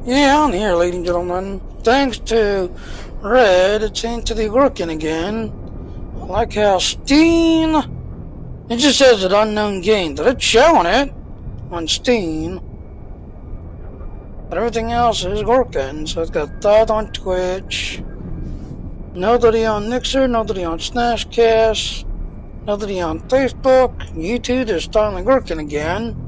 Yeah, I'm here, ladies and gentlemen. Thanks to Red, it's into the working again. I like how Steam... It just says an unknown game, but it's showing it on Steam. But everything else is working, so it's got that on Twitch. Nobody on Mixer, nobody on Snapcast, nobody on Facebook. YouTube is finally working again.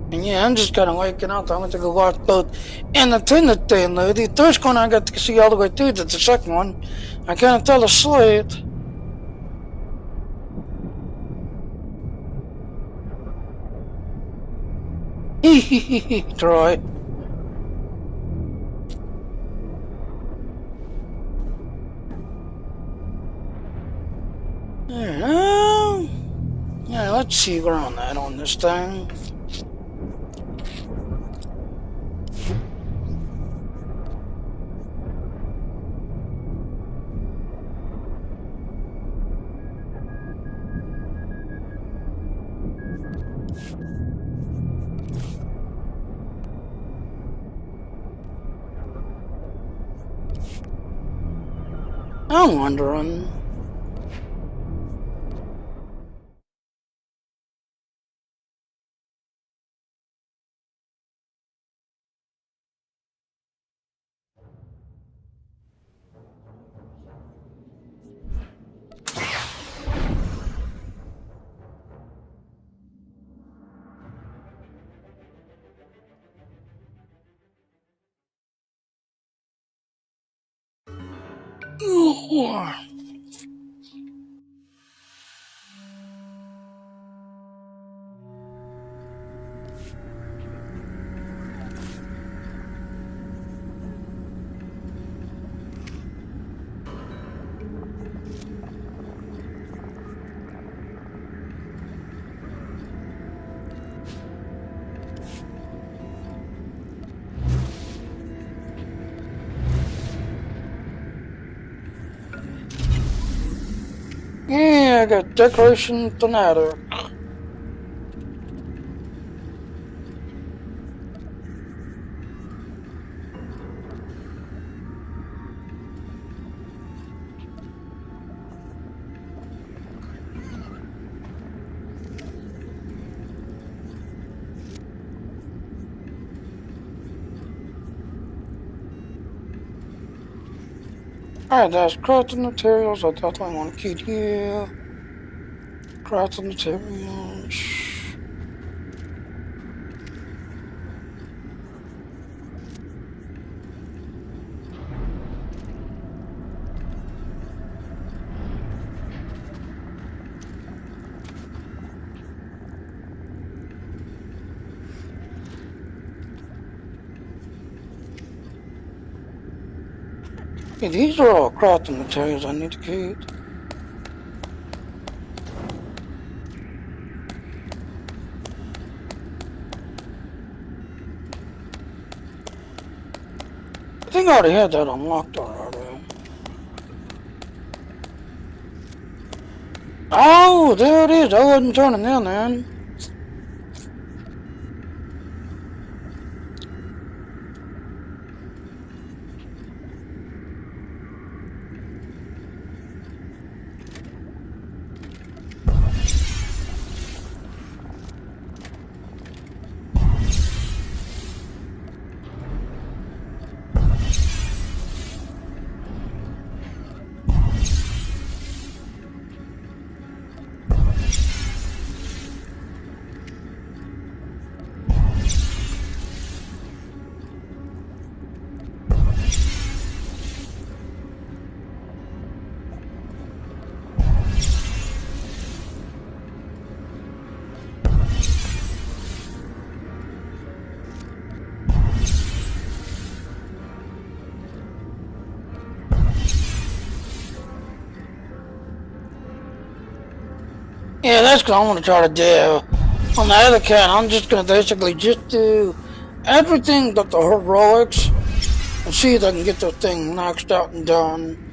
And yeah, I'm just kind of waking up. I went to go watch both Independent Day and the first one I got to see all the way through to the second one. I kind of fell asleep. Hehehe, Troy. Yeah, let's see where I'm at on this thing. I'm wondering. Yeah, I got Decoration Fanatic. Alright, that's crafting materials. I definitely want to keep here. Crafting materials. Okay, these are all crafting materials I need to keep. think I already had that unlocked already. Oh, there it is. I wasn't turning in then. Yeah, that's what I want to try to do. On the other cat, I'm just going to basically just do everything but the heroics and see if I can get the thing knocked out and done.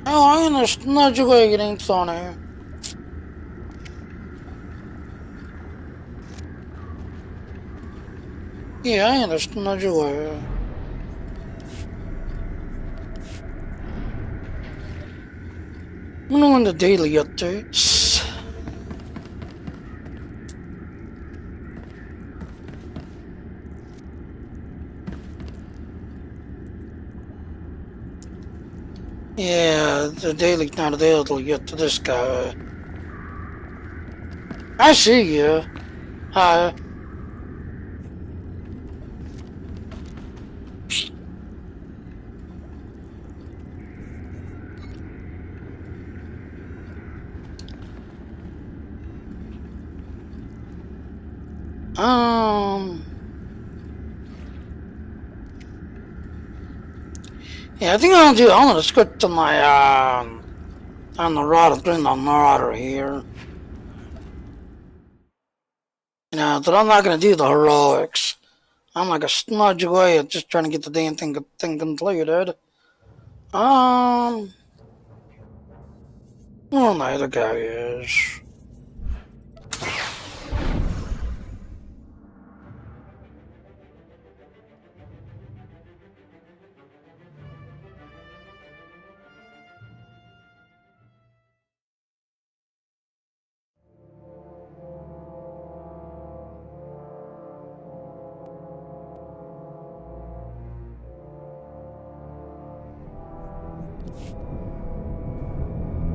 Oh, I ain't a smudge away getting funny. Yeah, I ain't a smudge away. I'm doing the daily updates. Yeah, the daily's not available yet to this guy. I see you. Hi. Yeah, I think I'm gonna switch to my, on the Marauder, doing the Marauder here. You know, but I'm not gonna do the heroics. I'm like a smudge away at just trying to get the damn thing completed. Well, the other guy is.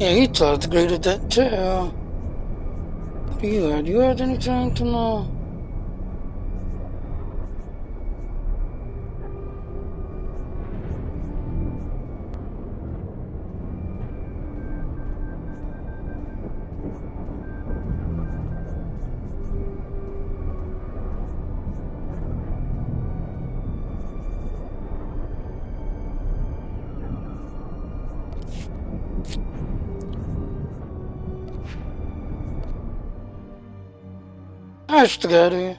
Yeah, he tried to agree to that too. Do you have anything to know? That's the guy.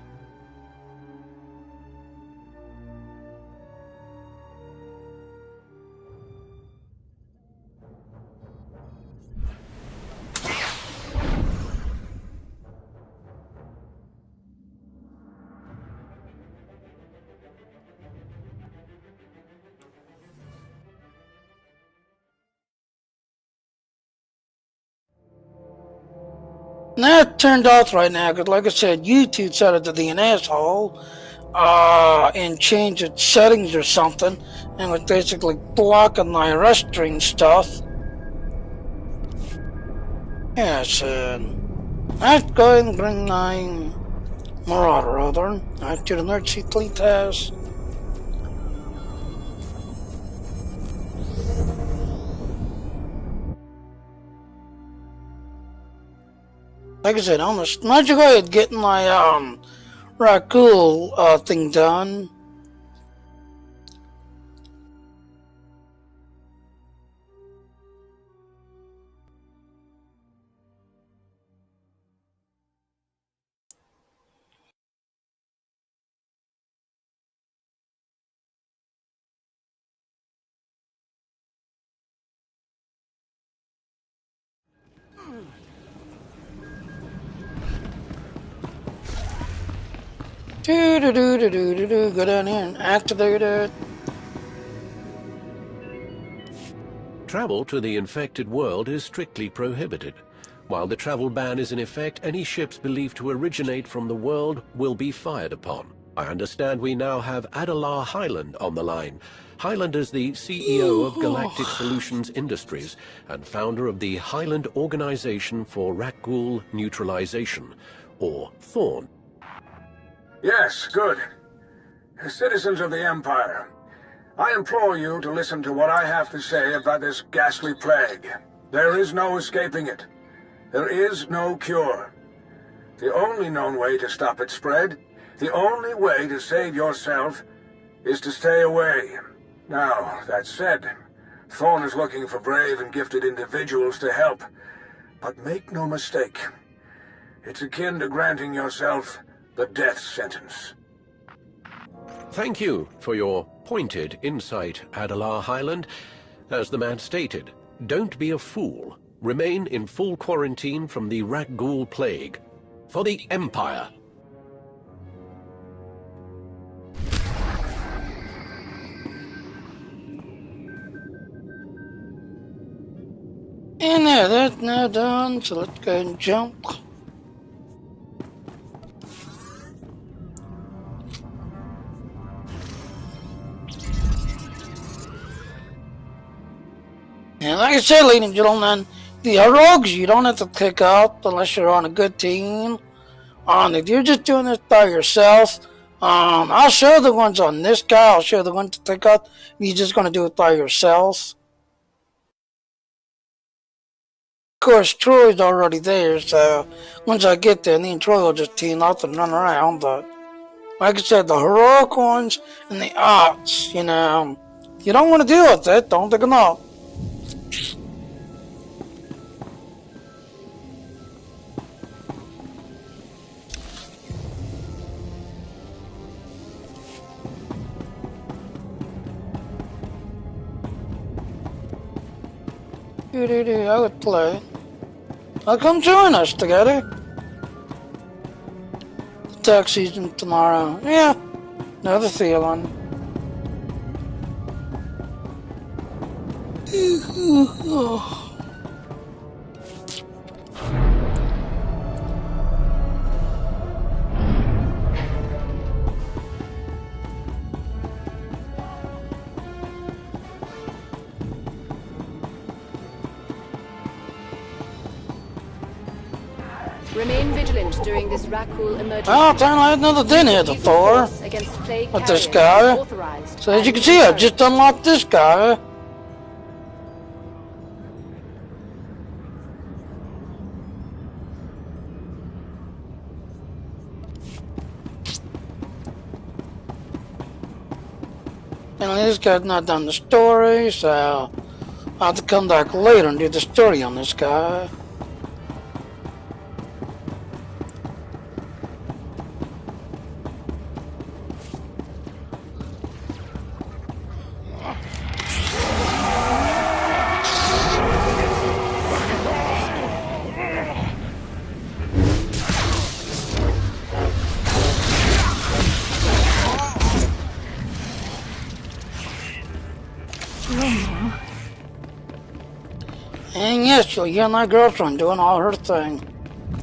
That turned off right now because, like I said, YouTube decided to be an asshole and change its settings or something, and was basically blocking my restring stuff. Yeah, so let's go ahead and bring my Marauder over. I do the nerd sheet test. Like I said, I'm gonna let you go ahead getting my Rakghoul thing done. Go down here and activate it. Travel to the infected world is strictly prohibited. While the travel ban is in effect, any ships believed to originate from the world will be fired upon. I understand we now have Adalar Highland on the line. Highland is the CEO of Galactic Solutions Industries and founder of the Highland Organization for Rakghoul Neutralization, or Thorn. Yes, good. Citizens of the Empire, I implore you to listen to what I have to say about this ghastly plague. There is no escaping it. There is no cure. The only known way to stop its spread, the only way to save yourself, is to stay away. Now, that said, Thorn is looking for brave and gifted individuals to help. But make no mistake, it's akin to granting yourself the death sentence. Thank you for your pointed insight, Adalar Highland. As the man stated, don't be a fool. Remain in full quarantine from the Rakghoul plague. For the Empire. And there, that's now done, so let's go ahead and jump. And like I said, ladies and gentlemen, the rogues you don't have to pick up unless you're on a good team. If you're just doing this by yourself, I'll show the ones on this guy, I'll show the ones to pick up. You're just going to do it by yourself. Of course, Troy's already there, so once I get there, me and Troy will just team up and run around. But like I said, the heroic ones and the arts, you know, you don't want to deal with it, don't pick them up. I would play. I'll come join us together. The tax season tomorrow. Yeah, another feeling. Remain vigilant during this Rakghoul emergency. Oh, turn I had another din here to Thor. With this guy. So as you can see, I just unlocked this guy. And this guy's not done the story, so I'll have to come back later and do the story on this guy. And yes, you'll hear my girlfriend doing all her thing.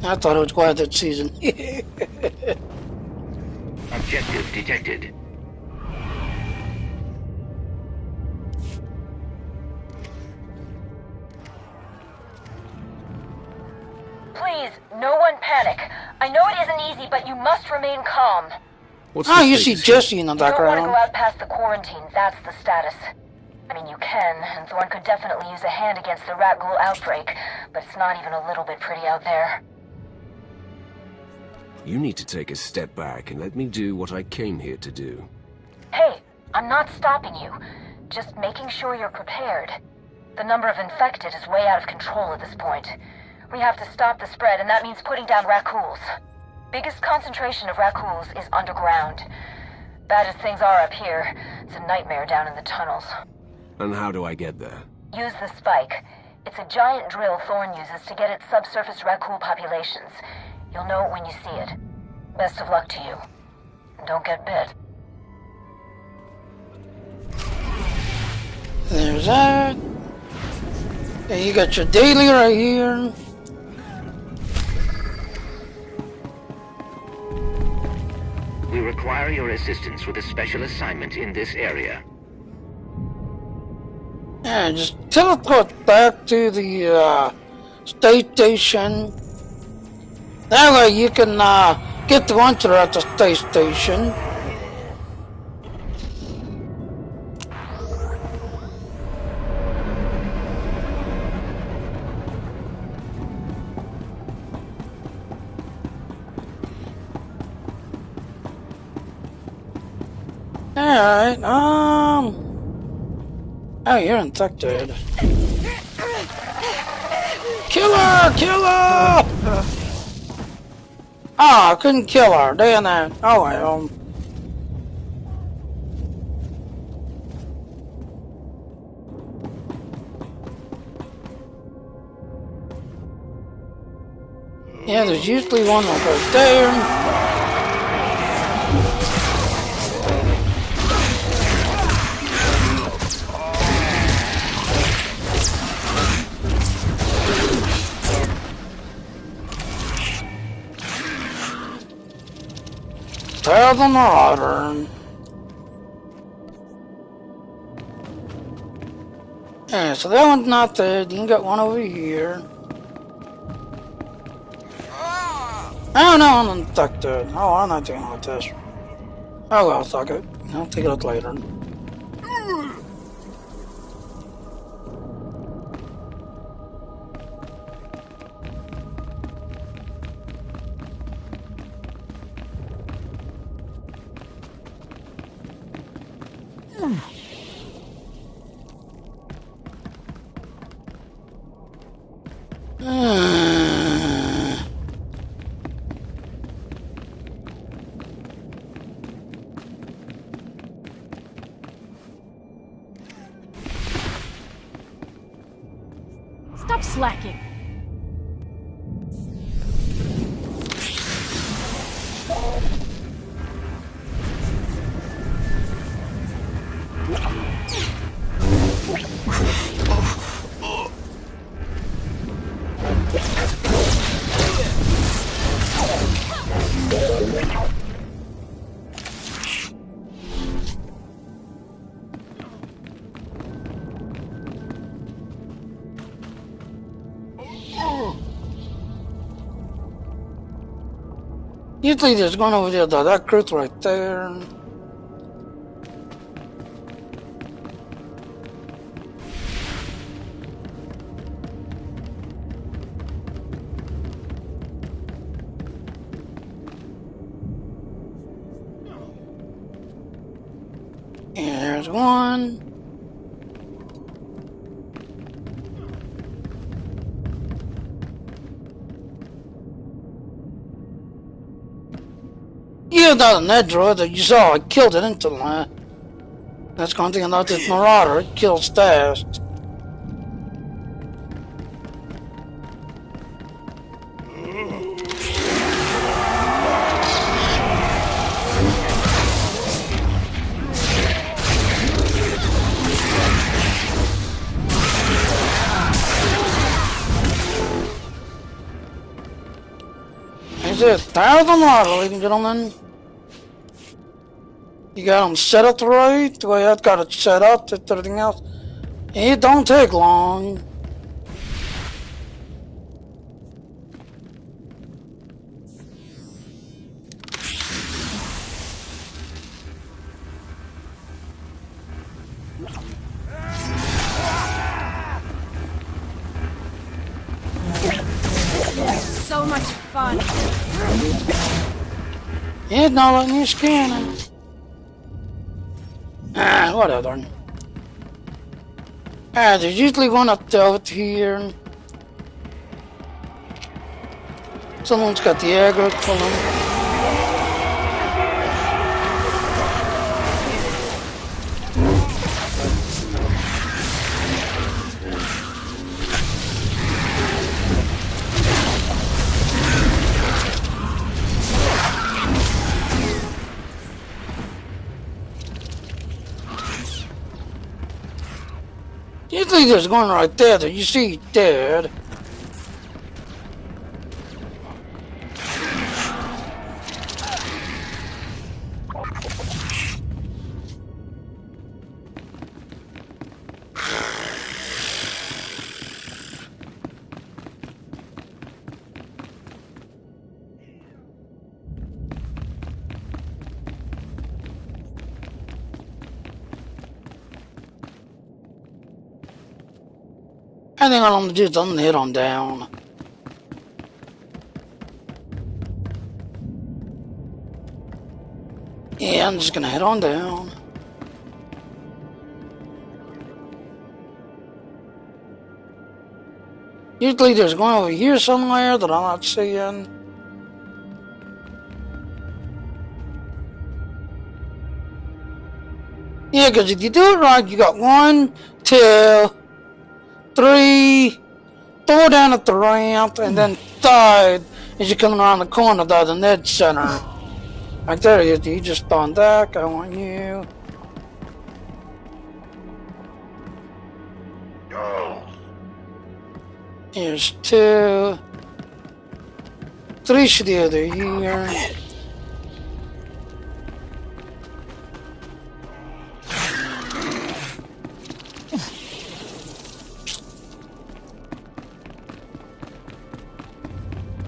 I thought it was quiet that season. Objective detected. Please, no one panic. I know it isn't easy, but you must remain calm. Oh, you see Jesse in the You don't want to background. go out past the quarantine, that's the status. I mean, you can, and Thorn could definitely use a hand against the Rakghoul outbreak, but it's not even a little bit pretty out there. You need to take a step back and let me do what I came here to do. Hey, I'm not stopping you. Just making sure you're prepared. The number of infected is way out of control at this point. We have to stop the spread, and that means putting down Rakghouls. Biggest concentration of Rakghouls is underground. Bad as things are up here, it's a nightmare down in the tunnels. And how do I get there? Use the spike. It's a giant drill Thorn uses to get at subsurface Rakghoul populations. You'll know it when you see it. Best of luck to you. And don't get bit. There's that. Okay, you got your daily right here. We require your assistance with a special assignment in this area. Yeah, just teleport back to the state station. That way you can get the launcher at the state station. Alright, oh, you're infected. Kill her! Kill her! I couldn't kill her, damn that. Oh well. Yeah, there's usually one right there. Tell the Marauder. Yeah, so that one's not dead. You can get one over here. Oh no, I'm infected. Oh, I'm not dealing with this. Oh well, suck it. I'll take it out later. Stop slacking. Usually there's one over there, though. That crew's right there. And there's one. Yeah, that Nedra that you saw, I killed it instantly. That's one thing about this Marauder, it kills fast. Is it 1,000 Marauder, ladies and gentlemen? You got them set up right, the way I've got it set up, everything else. It don't take long. So much fun. It's not letting me scan it. Ah, whatever. Ah, there's usually one up out here. Someone's got the aggro pulling. Usually there's one right there that you see dead. I think all I'm gonna do is I'm gonna head on down. Yeah, I'm just gonna head on down. Usually there's one over here somewhere that I'm not seeing. Yeah, because if you do it right, you got 1, 2, 3, 4 down at the ramp, and then 5 as you're coming around the corner by the Ned Center. Like there he is, you just on that, I want you. Here's 2. 3 should be over here.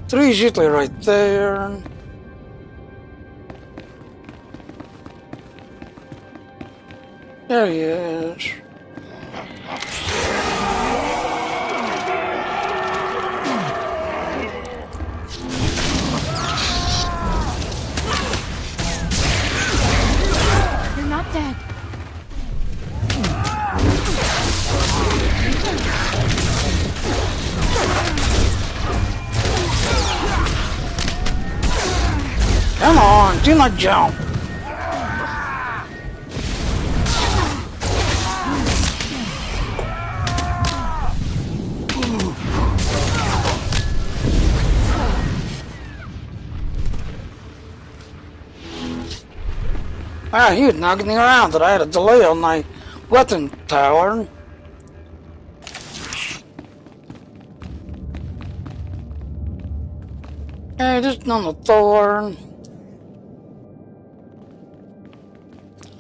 Three's usually right there. There he is. You're not dead. Come on, do not jump. Ah, he was knocking me around that I had a delay on my weapon tower. Hey, just on the thorn.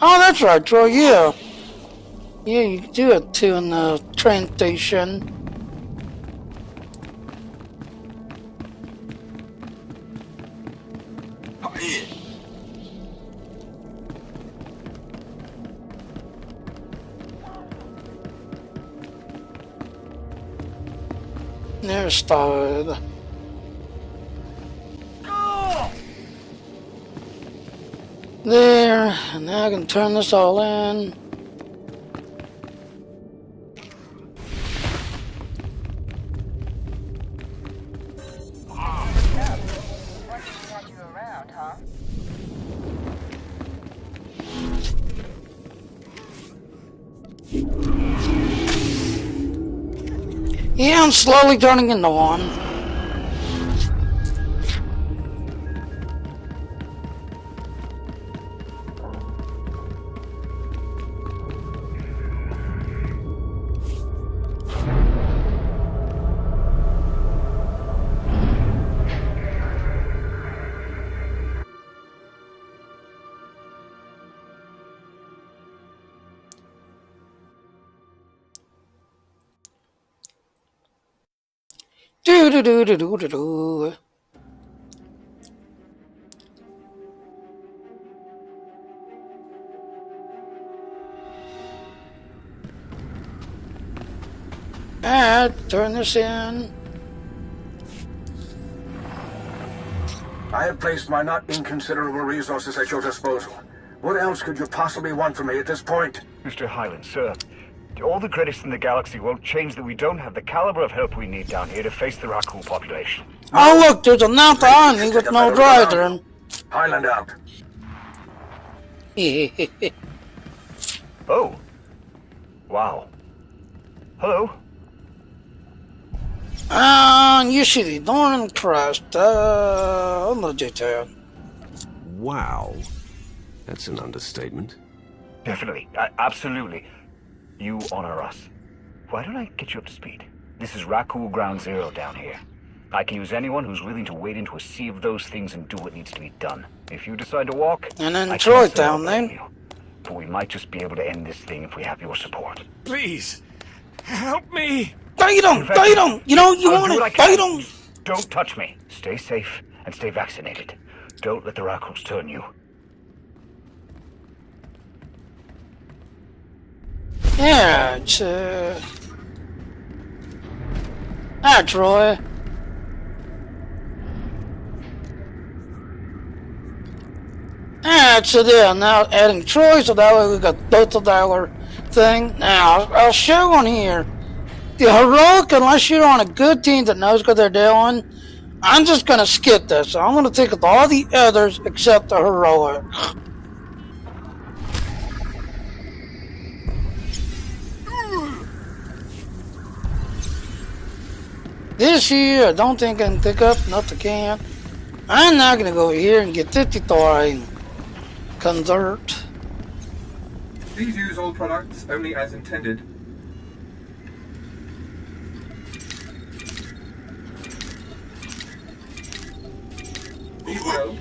Oh, that's right, Troy, yeah. Yeah, you can do it too in the train station. There's Todd. There, and now I can turn this all in. Yeah, I'm slowly turning into one. Do do do do do do do. Turn this in. I have placed my not inconsiderable resources at your disposal. What else could you possibly want from me at this point? Mr. Highland, sir, all the credits in the galaxy won't change that we don't have the caliber of help we need down here to face the Rakghoul population. Oh look, there's a mount behind me with no driver. Highland out. Oh. Wow. Hello. You should be darn impressed. I'm legit. Wow. That's an understatement. Definitely. Absolutely. You honor us. Why don't I get you up to speed? This is Rakghoul Ground Zero down here. I can use anyone who's willing to wade into a sea of those things and do what needs to be done. If you decide to walk, and then I Troy can't say down I'll there. blame you. But we might just be able to end this thing if we have your support. Please, help me. Bite him! Bite him! You know you want it. Bite him! Don't touch me. Stay safe and stay vaccinated. Don't let the Rakghouls turn you. Yeah, it's Hi, Troy. Alright, so there, now adding Troy, so that way we got both of our thing. Now, I'll show on here. The heroic, unless you're on a good team that knows what they're doing, I'm just gonna skip this. So I'm gonna take up all the others except the heroic. This here, I don't think I can pick up, not I can. I'm not gonna go here and get 53 convert. Please use all products only as intended. Be well.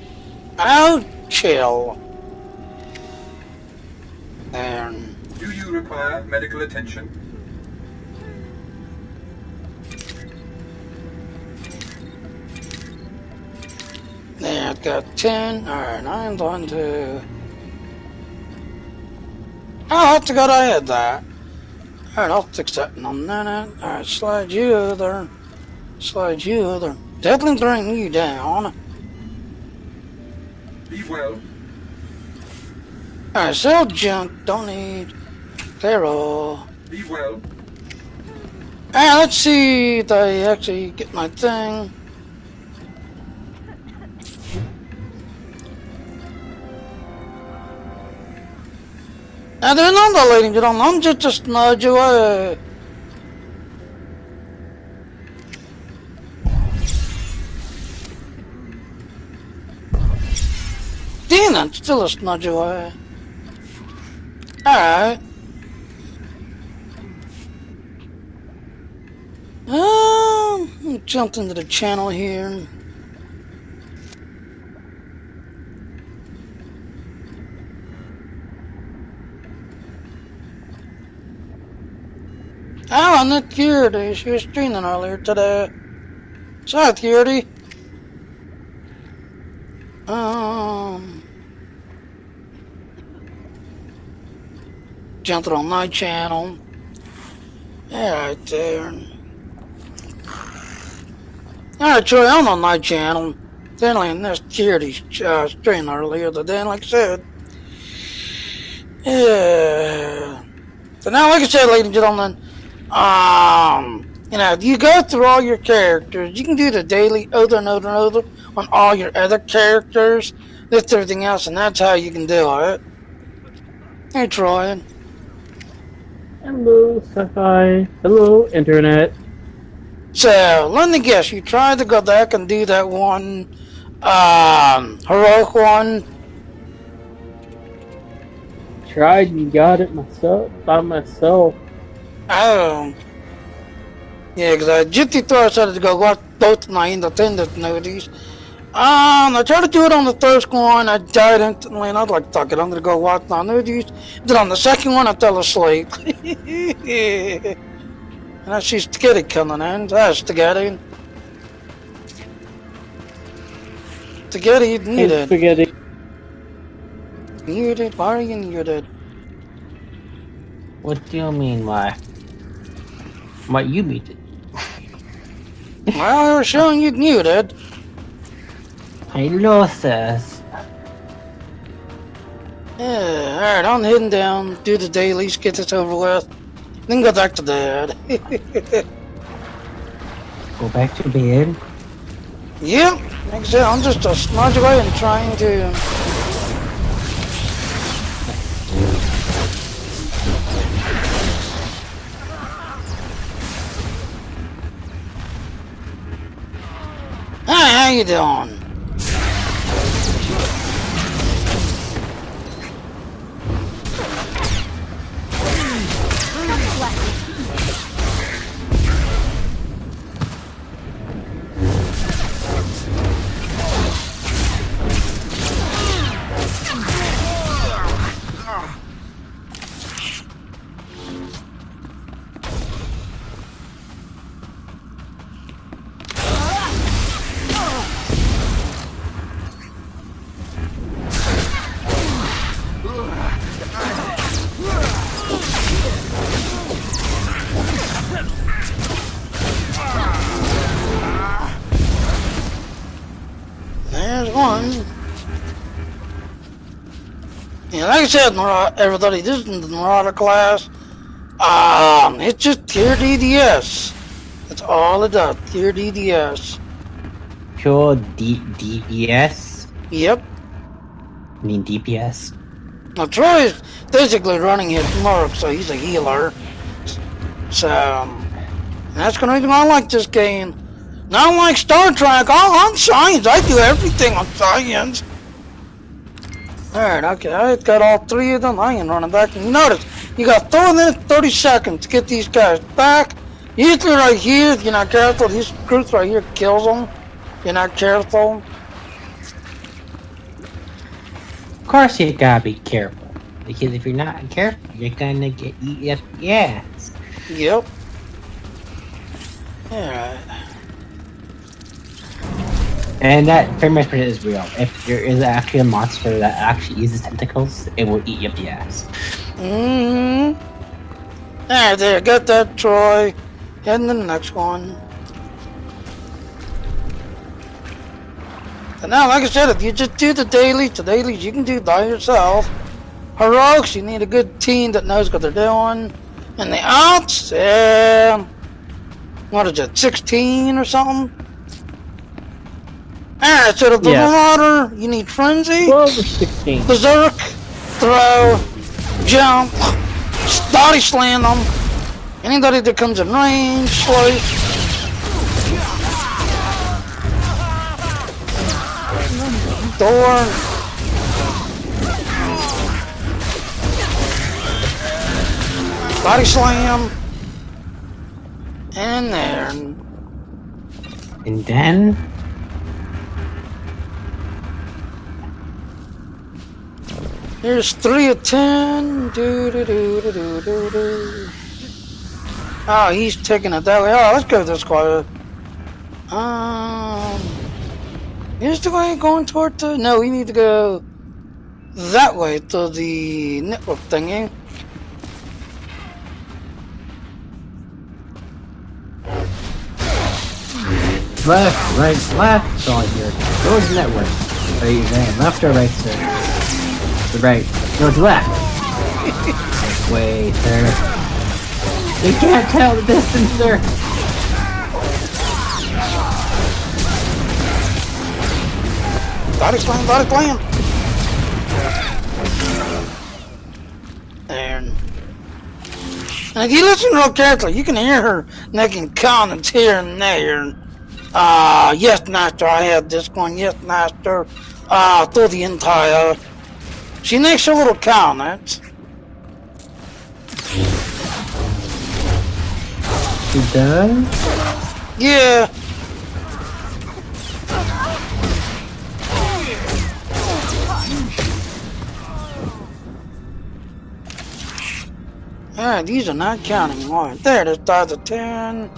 I'll chill. And do you require medical attention? there, I've got 10. Alright, I'm going to. Oh, that's good I had that. Alright, I'll fix that in a minute. Alright, slide you there. Slide you there. Definitely bring you down. Be well. Alright, sell junk. Don't need payroll. Be well. Alright, let's see if I actually get my thing. Now, there's another lady and gentlemen. I'm just a smudge away. Damn, I'm still a smudge away. Alright. Jumped into the channel here. Oh, and that Curie, she was streaming earlier today. Sorry, Curie. Jumped on my channel. Yeah, right there. Alright, Troy, I'm on my channel. Finally, in this Curie stream earlier today, like I said. Yeah. So now, like I said, ladies and gentlemen, you know, you go through all your characters. You can do the daily over and over and over on all your other characters. Lift everything else, and that's how you can do it. Hey, Troy. Hello, Sci-Fi. Hello, Internet. So, let me guess, you tried to go back and do that one, heroic one? Tried and got it myself, by myself. Oh. Yeah, because I just decided to go watch both my independent movies. I tried to do it on the first one, I died instantly, and I was like, fuck it, I'm gonna go watch my movies. Then on the second one, I fell asleep. And I see spaghetti coming in. That's spaghetti. Spaghetti muted. Hey, spaghetti. Muted? Why are you muted? What do you mean, why? Why you muted? Well, they were showing you muted. I lost this. Yeah, alright, I'm heading down, do the dailies, get this over with, then go back to bed. Go back to bed. Yep, like I said, I'm just a smudge away and trying to... Hi, how you doing? There's one. Yeah, like I said, everybody, this is the Marauder class. It's just tier DDS. That's all it does, tier DDS. Pure DPS? Yep. I mean DPS. Now Troy is basically running his merc, so he's a healer. So, that's the reason I like this game. Not like Star Trek, I'm science, I do everything on science. Alright, okay, I got all three of them, I ain't running back. And you notice, you got 4 minutes, 30 seconds to get these guys back. Usually right here, if you're not careful, this group right here kills them. If you're not careful. Of course you gotta be careful. Because if you're not careful, you're gonna get eaten up the ass. Yep. Alright. And that very much is real. If there is actually a monster that actually uses tentacles, it will eat you up the ass. Mm-hmm. There, got that, Troy. Heading to the next one. And now, like I said, if you just do the dailies you can do by yourself. Heroics, you need a good team that knows what they're doing. And the outs, what is it, 16 or something? Alright, so the Marauder, you need Frenzy, 12 or 16. Berserk, Throw, Jump, Body Slam them. Anybody that comes in range, Slice. Door. Body Slam. And there. And then... Here's 3 of 10. Oh, he's taking it that way. Oh, let's go this way. Here's the way going toward the... No, we need to go that way to the network thingy. Left, right, left. All here. Go to the network. Right, there. Left or right, sir? The right. No, to left. Wait, sir. You can't tell the distance, sir. Body slam, body slam. There. And if you listen real carefully, you can hear her making comments here and there. Yes, Master, I had this one. Yes, Master. Through the entire. She makes a little comment. She does? Yeah. Alright, these are not counting. Alright, there, there's stars of 10.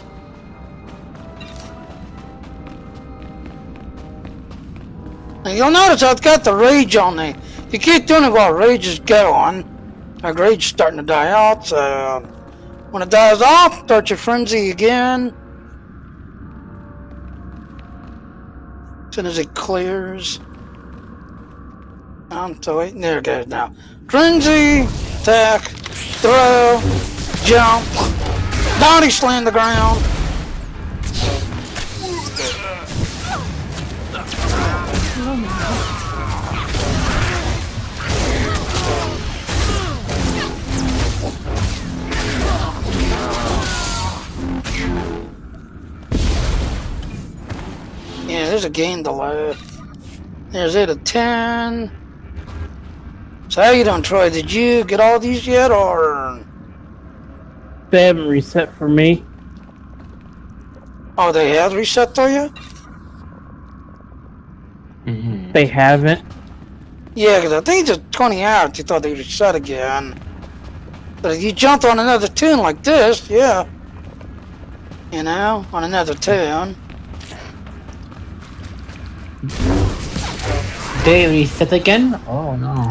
And you'll notice I've got the rage on there. If you keep doing it while rage is going, like rage is starting to die out, so when it dies off, start your frenzy again. As soon as it clears. I'm to wait. There it goes now. Frenzy, attack, throw, jump, body slam the ground. Yeah, there's a game delay. There's 8 of 10. So how you doing, Troy? Did you get all these yet, or? They haven't reset for me. Oh, they have reset for you? Mm-hmm. They haven't. Yeah, because I think it's 20 hours. You thought they reset again. But if you jumped on another tune like this, yeah. You know, on another tune. They reset again? Oh no.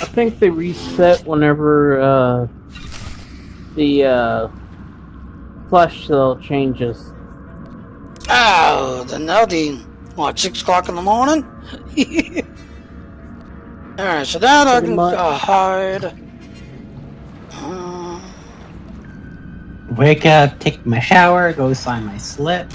I think they reset whenever the flash cell changes. Oh, then that'll be, what, 6 o'clock in the morning? Alright, so now I can hide. Wake up, take my shower, go sign my slip.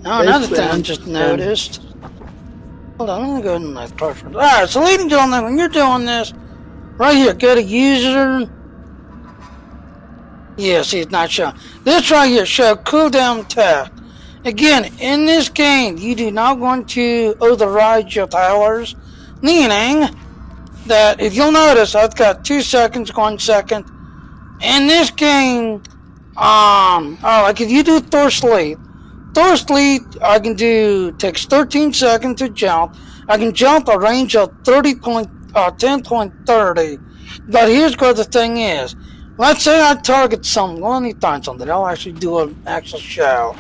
Oh, another thing I just noticed. Hold on, I'm gonna go in my preference. Alright, so ladies and gentlemen, when you're doing this, right here, go to user. Yeah, see, it's not showing. This right here, show cooldown test. Again, in this game, you do not want to override your towers, meaning that if you'll notice, I've got 2 seconds, 1 second. In this game, like if you do Thor Sleep, I can do, takes 13 seconds to jump. I can jump a range of 10.30. But here's what the thing is. Let's say I target someone, well, anytime something, I'll actually do an actual show.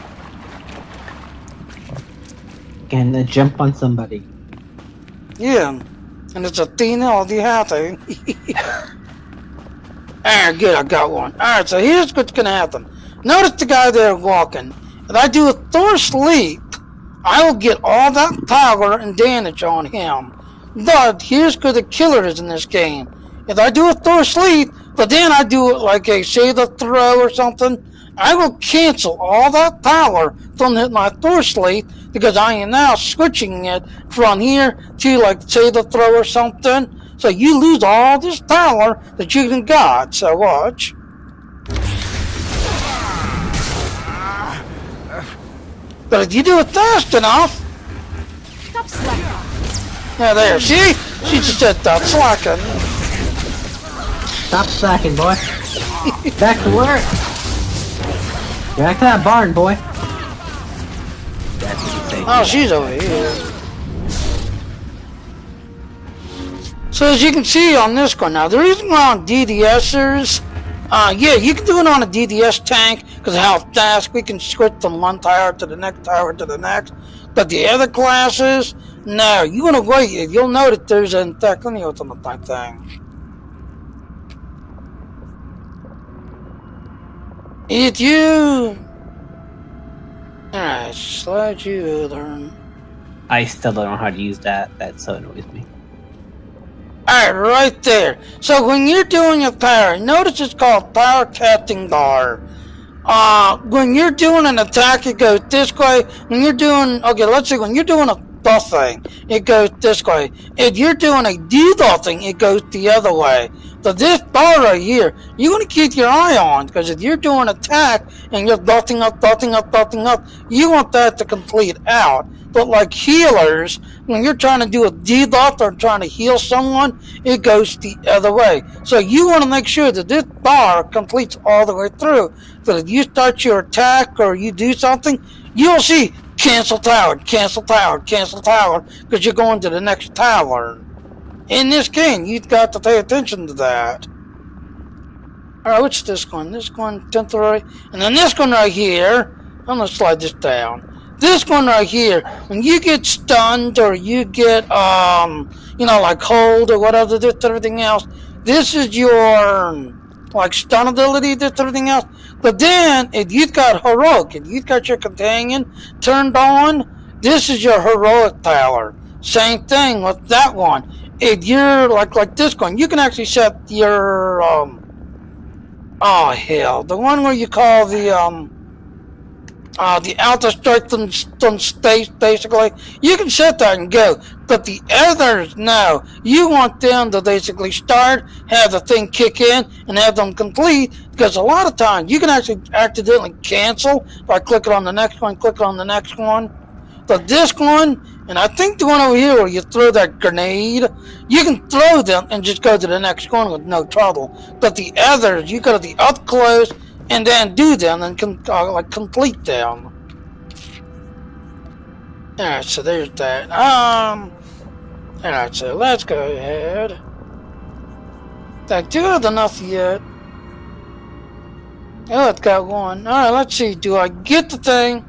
Can jump on somebody. Yeah, and it's Athena or the Hattie. Alright, good, I got one. Alright, so here's what's gonna happen. Notice the guy there walking. If I do a Thor Sleep, I will get all that power and damage on him. But here's where the killer is in this game. If I do a Thor Sleep, but then I do it like a say the throw or something, I will cancel all that power from my Thor Sleep because I am now switching it from here to like say the throw or something. So you lose all this power that you can got. So watch. But if you do it fast enough... Stop slacking. Yeah, there. See? She just said stop slacking. Stop slacking, boy. Back to work. Get back to that barn, boy. Oh, she's over here. So as you can see on this one now, the reason why on DDSers, yeah, you can do it on a DDS tank because of how fast we can switch from one tower to the next tower to the next. But the other classes, no, you're gonna wait. You'll know that there's an attack on the ultimate type thing. It's you. Alright, slide you over. I still don't know how to use that. That so annoys me. Alright, right there. So when you're doing a power, notice it's called power casting bar. When you're doing an attack, it goes this way. When you're doing, okay, let's see, when you're doing a buff thing, it goes this way. If you're doing a debuff thing, it goes the other way. So this bar right here, you want to keep your eye on, because if you're doing attack and you're buffing up, you want that to complete out. But like healers, when you're trying to do a debuff or trying to heal someone, it goes the other way. So you want to make sure that this bar completes all the way through. So if you start your attack or you do something, you'll see cancel tower, cancel tower, cancel tower, because you're going to the next tower. In this game, you've got to pay attention to that. Alright, what's this one? This one, temporary. And then this one right here, I'm going to slide this down. This one right here, when you get stunned or you get, like hold or whatever, this everything else, this is your, like, stun ability, this everything else. But then, if you've got heroic, if you've got your companion turned on, this is your heroic tower. Same thing with that one. If you're, like this one, you can actually set your, the one where you call the outer strength and space, basically. You can set that and go. But the others, no. You want them to basically start, have the thing kick in, and have them complete. Because a lot of times, you can actually accidentally cancel by clicking on the next one, clicking on the next one. But this one, and I think the one over here where you throw that grenade, you can throw them and just go to the next one with no trouble. But the others, you got to be up close and then do them and complete them. Alright, so there's that. Alright, so let's go ahead. I do have enough yet. Oh, it's got one. Alright, let's see. Do I get the thing?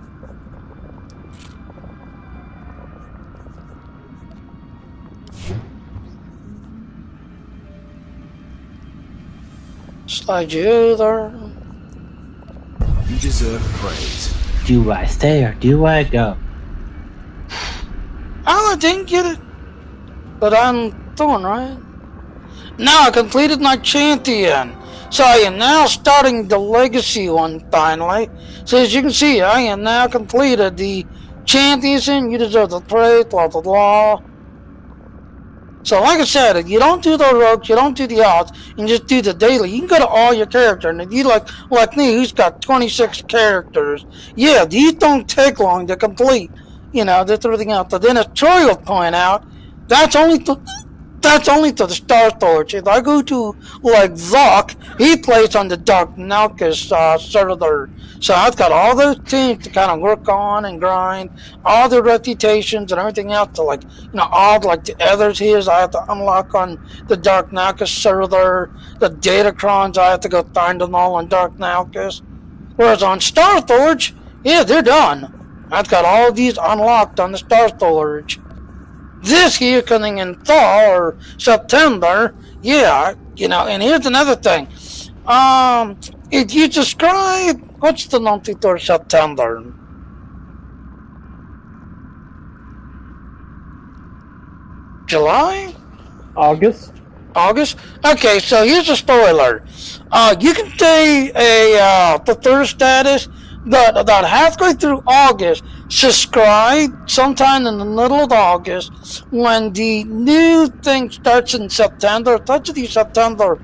Slide you there. You deserve praise. Do I stay or do I go? Oh, I didn't get it. But I'm doing right. Now I completed my champion. So I am now starting the legacy one finally. So as you can see, I am now completed the champion. You deserve the praise, blah blah blah. So like I said, if you don't do the rogues, you don't do the odds, and just do the daily, you can go to all your characters. And if you like me, who's got 26 characters, yeah, these don't take long to complete. That's everything else. But then as Troy will point out, that's only to the Star Torch. If I go to, like, Zoc, he plays on the Dark Nalkus server. So I've got all those teams to kind of work on and grind, all the reputations and everything else to, like, all, like, the others here I have to unlock on the Dark Nalkus server. The Datacrons, I have to go find them all on Dark Nalkus. Whereas on Star Torch, yeah, they're done. I've got all these unlocked on the Star Torch. This year coming in fall or September, yeah, and here's another thing. If you subscribe, what's the month for September? July? August? Okay, so here's a spoiler. You can stay a preferred status, but about halfway through August, subscribe sometime in the middle of August when the new thing starts in September. It's actually September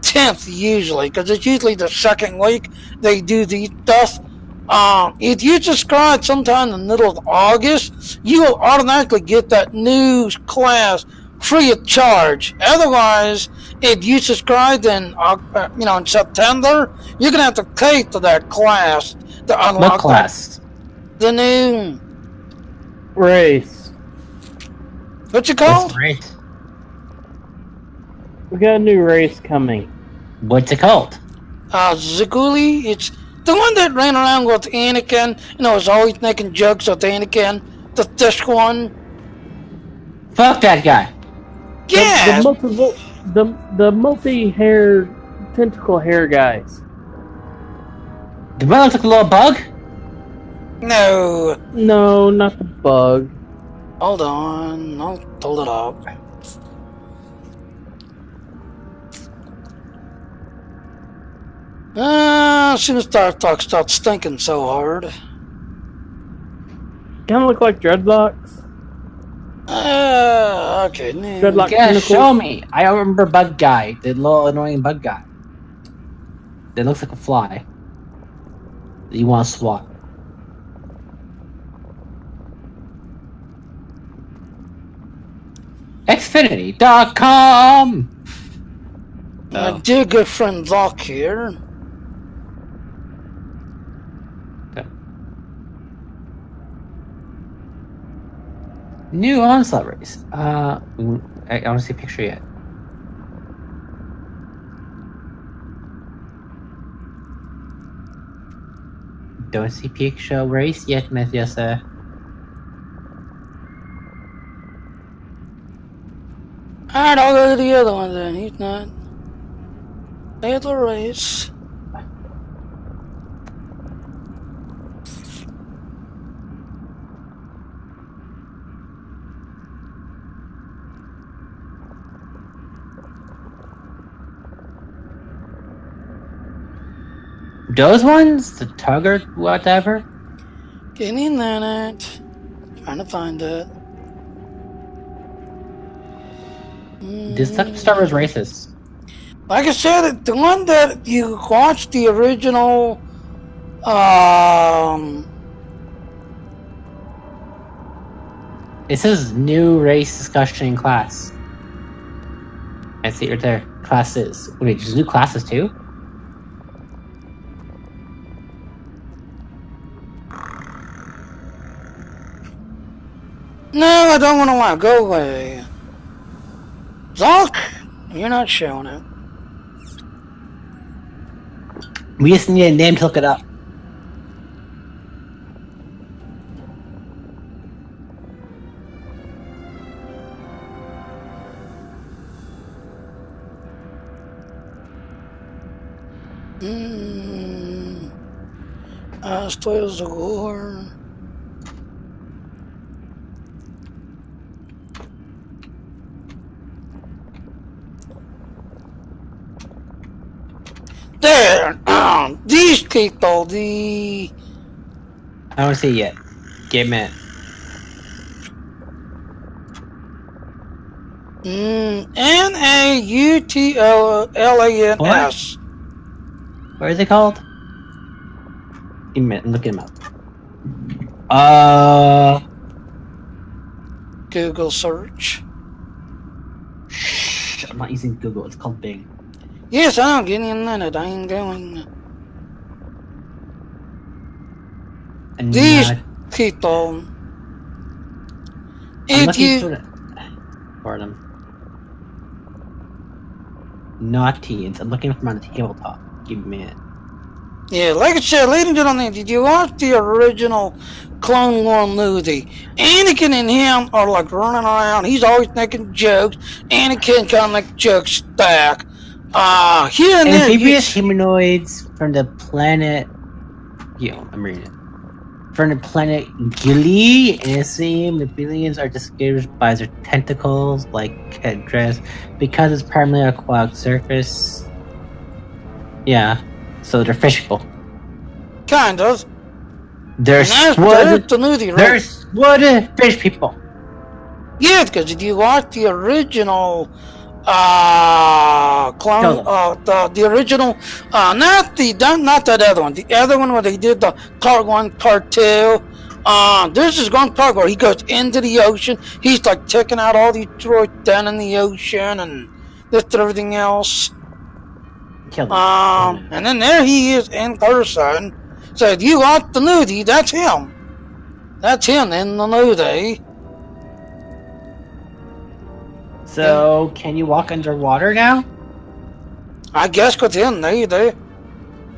10th usually, because it's usually the second week they do these stuff. If you subscribe sometime in the middle of August, you will automatically get that new class free of charge. Otherwise, if you subscribe in September, you're gonna have to pay for that class to unlock. What class? The new race. What's it called? Race. We got a new race coming. What's it called? Zaguli. It's the one that ran around with Anakin. Was always making jokes with Anakin. This one. Fuck that guy. Yeah. The multi-hair, tentacle hair guys. The one looks like a little bug? No, not the bug. Hold on, I'll pull it up. As soon as Startalk starts stinking so hard. Kinda look like dreadlocks. Okay. Dreadlock yeah, show me. I remember bug guy, the little annoying bug guy. That looks like a fly. That you want to swat. Xfinity.com. My dear good friend Zoc here. New onslaught race. I want to see a picture yet. Don't see picture race yet, Mathiasa. Alright, I'll go to the other one then. He's not. The other race. Those ones? The tugger, whatever? Give me a minute. Trying to find it. This Star Wars races. Like I said, the one that you watched the original, It says new race discussion in class. I see it right there. Classes. Wait, there's new classes too? No, I don't want to lie. Go away. Zulk, you're not showing it. We just need a name to look it up. Estoy seguro. There! These people, the... I don't see it yet. Give me it. Nautlans. What is it called? Give me a minute, look him up. Google search. Shh, I'm not using Google, it's called Bing. Yes, I'm getting in minute. I ain't going. These people. If you. Pardon. Naughty. I'm looking for him on the tabletop. Give me a minute. Yeah, like I said, ladies and gentlemen, did you watch the original Clone War movie? Anakin and him are like running around. He's always making jokes. Anakin kind of make jokes back. Here and there. Amphibious humanoids from the planet. I'm reading it. From the planet Gili, and it seems the billions are distinguished by their tentacles, like headdress, because it's primarily a aquatic surface. Yeah, so they're fish people. Kind of. They're sword fish people. Yeah, because if you watch the original clone, the original, not that other one, the other one where they did the part 1, part 2. There's this one part where he goes into the ocean. He's like taking out all the droids down in the ocean and this and everything else. And then there he is in person. So if you watch the nudie, that's him. That's him in the nudie. So, can you walk underwater now? I guess with him, they.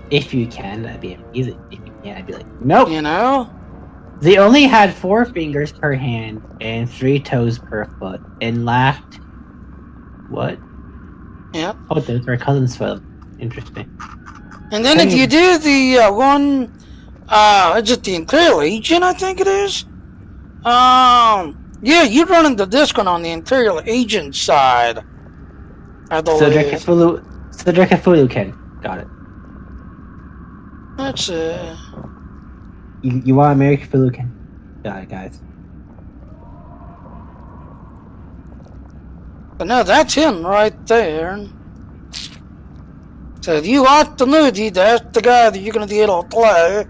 If you can, that'd be easy. If you can't, I'd be like, nope. You know? They only had 4 fingers per hand and 3 toes per foot and lacked... What? Yeah. Oh, those are cousins for them. Interesting. And then if you do the one... is it the Imperial Legion, I think it is? Yeah, you run into this one on the Imperial Agent side. Cedric Cthulhu can. Got it. That's it. You want American Cthulhu can. Got it, guys. But no, that's him right there. So if you watch the movie, that's the guy that you're going to be able to play.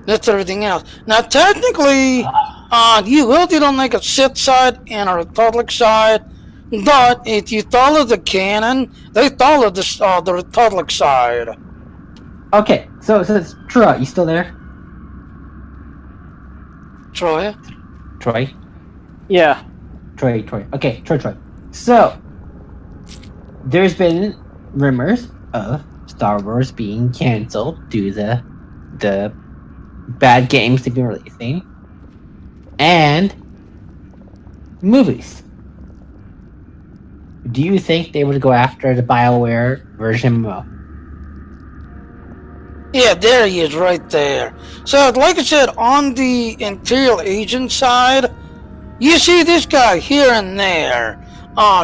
That's everything else. Now, technically... you will do on like a Sith side and a Republic side, but if you follow the canon, they follow the Republic side. Okay, so it's Troy, you still there? Troy? Troy? Yeah. Troy. Okay, Troy. So, there's been rumors of Star Wars being cancelled due to the bad games they've been releasing. And movies. Do you think they would go after the BioWare version more? Yeah, there he is right there. So, like I said, on the Imperial Agent side, you see this guy here and there,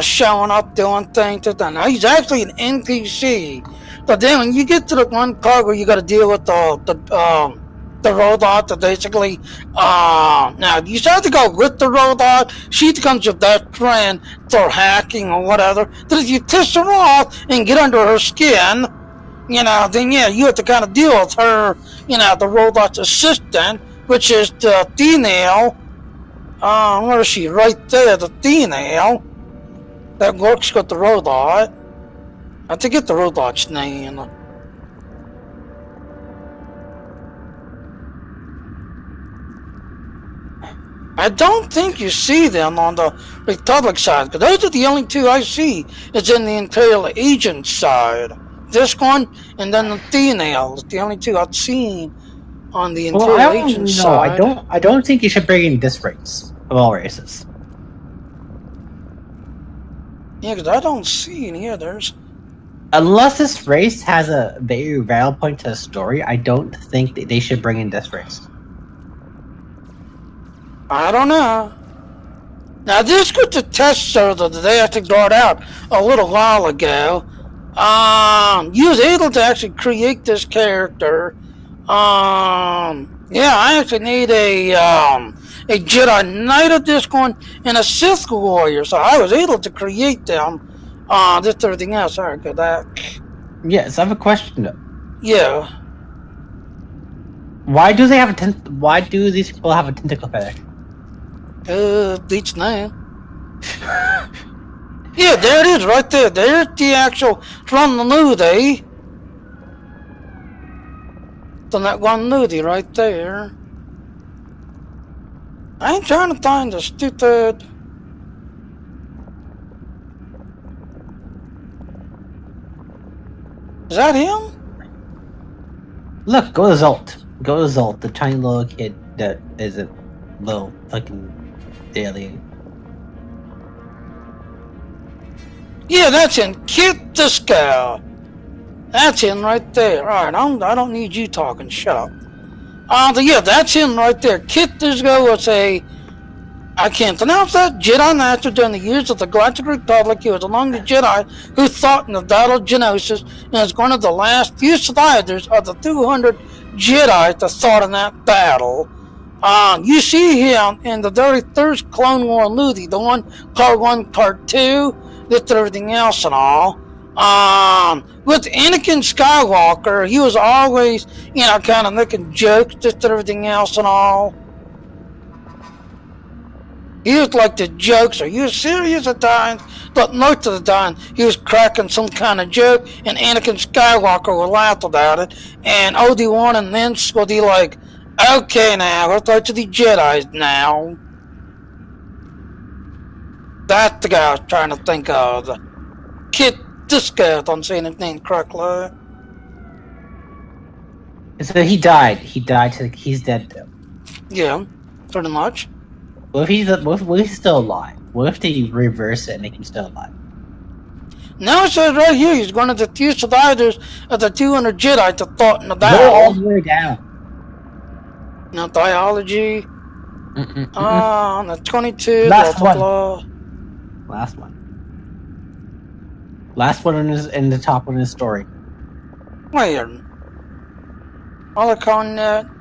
showing up, doing things. Now, he's actually an NPC. But then when you get to the one part where you got to deal with the robot that basically, now you start to go with the robot, she becomes your best friend for hacking or whatever. But if you piss her off and get under her skin, then yeah, you have to kind of deal with her, the robot's assistant, which is the female. Where is she? Right there, the female that works with the robot. I have to get the robot's name. I don't think you see them on the Republic side, because those are the only two I see. It's in the Imperial Agent side. This one, and then the female. It's the only two I've seen on the Imperial Agent side. I don't think you should bring in this race of all races. Yeah, because I don't see any others. Unless this race has a very valid point to the story, I don't think that they should bring in this race. I don't know. Now, this was the test server that they actually brought out a little while ago. You was able to actually create this character. Yeah, I actually need a Jedi Knight of this one and a Sith Warrior, so I was able to create them. Just everything else. Sorry about that. Yes, I have a question though. Yeah. Why do these people have a tentacle fetish? Each name. Yeah, there it is, right there. There's the actual from the nudie. From that one nudie right there. I ain't trying to find the stupid. Is that him? Look, go to Zolt. Go to Zolt, the tiny little kid that is a little fucking alien. Yeah, that's him. Kid Disco. That's him right there. Alright, I don't need you talking. Shut up. Yeah, that's him right there. Kid Disco was I can't pronounce that, Jedi Master during the years of the Galactic Republic. He was among the Jedi who fought in the Battle of Geonosis and is one of the last few survivors of the 200 Jedi that fought in that battle. You see him in the very first Clone War movie, the one Part 1, Part 2, with everything else and all. With Anakin Skywalker, he was always, kind of making jokes, just everything else and all. He was like the jokes, are you serious at times? But most of the time, he was cracking some kind of joke, and Anakin Skywalker would laugh about it, and Obi-Wan and Vince would be like, okay now, let's talk to the Jedis now. That's the guy I was trying to think of. Kid Disco, if I'm saying his name correctly. So he died. He's dead though. Yeah, pretty much. What if he's still alive? What if they reverse it and make him still alive? Now it says right here he's one of the few survivors of the 200 Jedi that fought in the battle. Go all the way down. Now biology. The 22. Last blah, one. blah, blah. Last one in the top one in the story. Where? Holocron.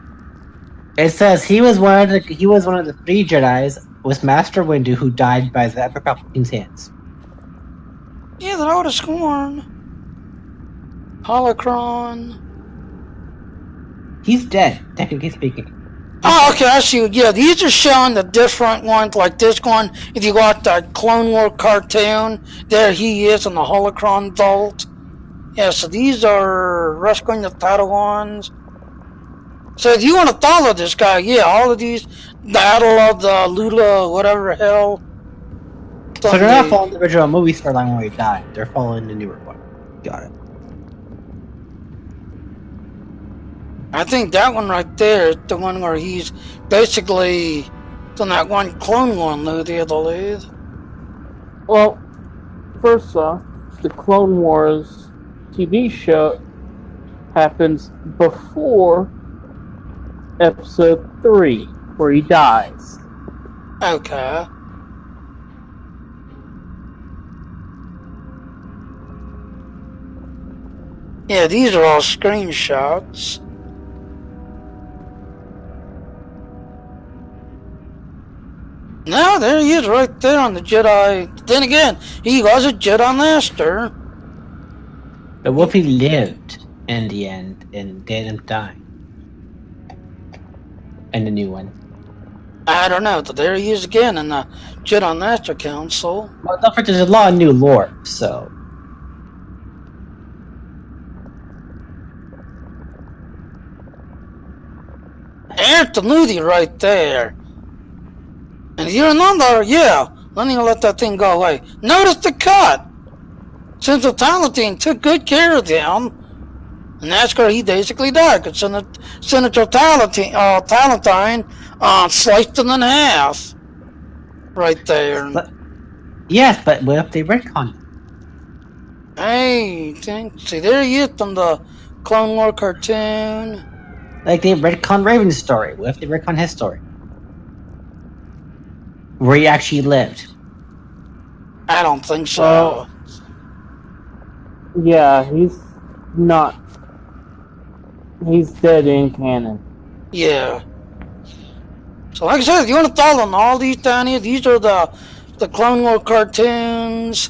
It says he was one of the 3 Jedis with Master Windu who died by the Emperor Palpatine's hands. Yeah, that I would have sworn. Holocron. He's dead, technically speaking. Oh, okay, I see. Yeah, these are showing the different ones, like this one. If you watch that Clone War cartoon, there he is in the Holocron vault. Yeah, so these are rescuing the Padawans. So if you want to follow this guy, yeah, all of these Battle of the Lula, whatever the hell. So they're not following the original movie storyline when he died. They're following the newer one. Got it. I think that one right there is the one where he's basically done that one Clone War movie, I believe. Well, first off, the Clone Wars TV show happens before Episode 3, where he dies. Okay. Yeah, these are all screenshots. No, there he is right there on the Jedi. Then again, he was a Jedi Master. But what if he lived in the end and didn't die? And the new one. I don't know, but there he is again in the Jedi Master Council. Well, don't forget, there's a lot of new lore, so... There's the nudie right there. And you're another, yeah, let me let that thing go away. Notice the cut! Senator Talatine took good care of them. And that's where he basically died, because Senator Talatine sliced him in half. Right there. Yes, but what if they retcon? Hey, see, there he is from the Clone War cartoon. Like they retcon Raven's story. What if they retcon his story? Where he actually lived. I don't think so. Well, yeah, he's not. He's dead in canon. Yeah. So like I said, if you want to follow all these down here, these are the Clone War cartoons.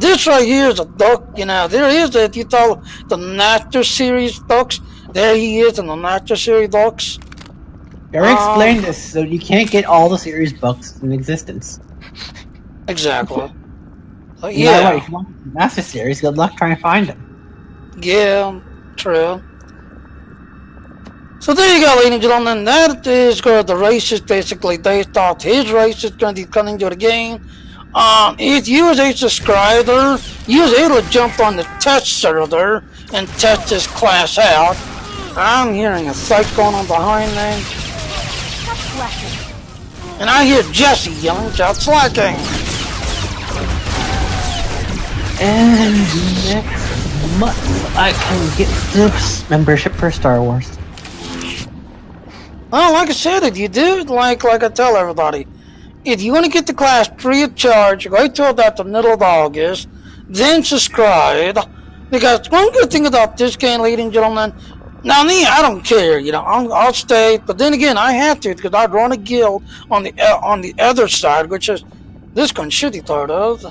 This right here is a book, you know, there is, if you follow the Master Series books, there he is in the Master Series books. Eric explained this, so you can't get all the series books in existence. Exactly. Yeah. If you want the Master Series, good luck trying to find them. Yeah, true. So there you go, ladies and gentlemen. That is where the race is basically based off. His race is going to be coming to the game. If you as a subscriber, you was able to jump on the test server and test this class out. I'm hearing a fight going on behind me. Stop slacking. And I hear Jesse yelling, "Stop slacking." And next month, I can get this membership for Star Wars. Well, like I said, if you do, like I tell everybody, if you want to get the class free of charge, wait till about the middle of August, then subscribe. Because one good thing about this game, ladies and gentlemen, now me, I don't care, you know, I'll stay, but then again, I have to, because I run a guild on the other side, which is this one should be part of.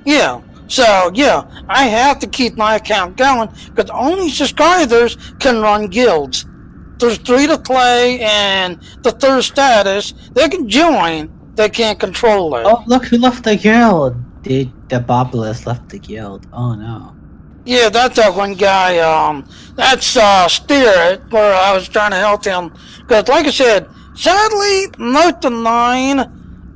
Yeah. So, yeah, I have to keep my account going, because only subscribers can run guilds. There's 3 to play, and the 3rd status, they can join, they can't control it. Oh, look who left the guild! The Bobolus left the guild. Oh no. Yeah, that's that one guy, that's Spirit, where I was trying to help him. Because, like I said, sadly, most of 9,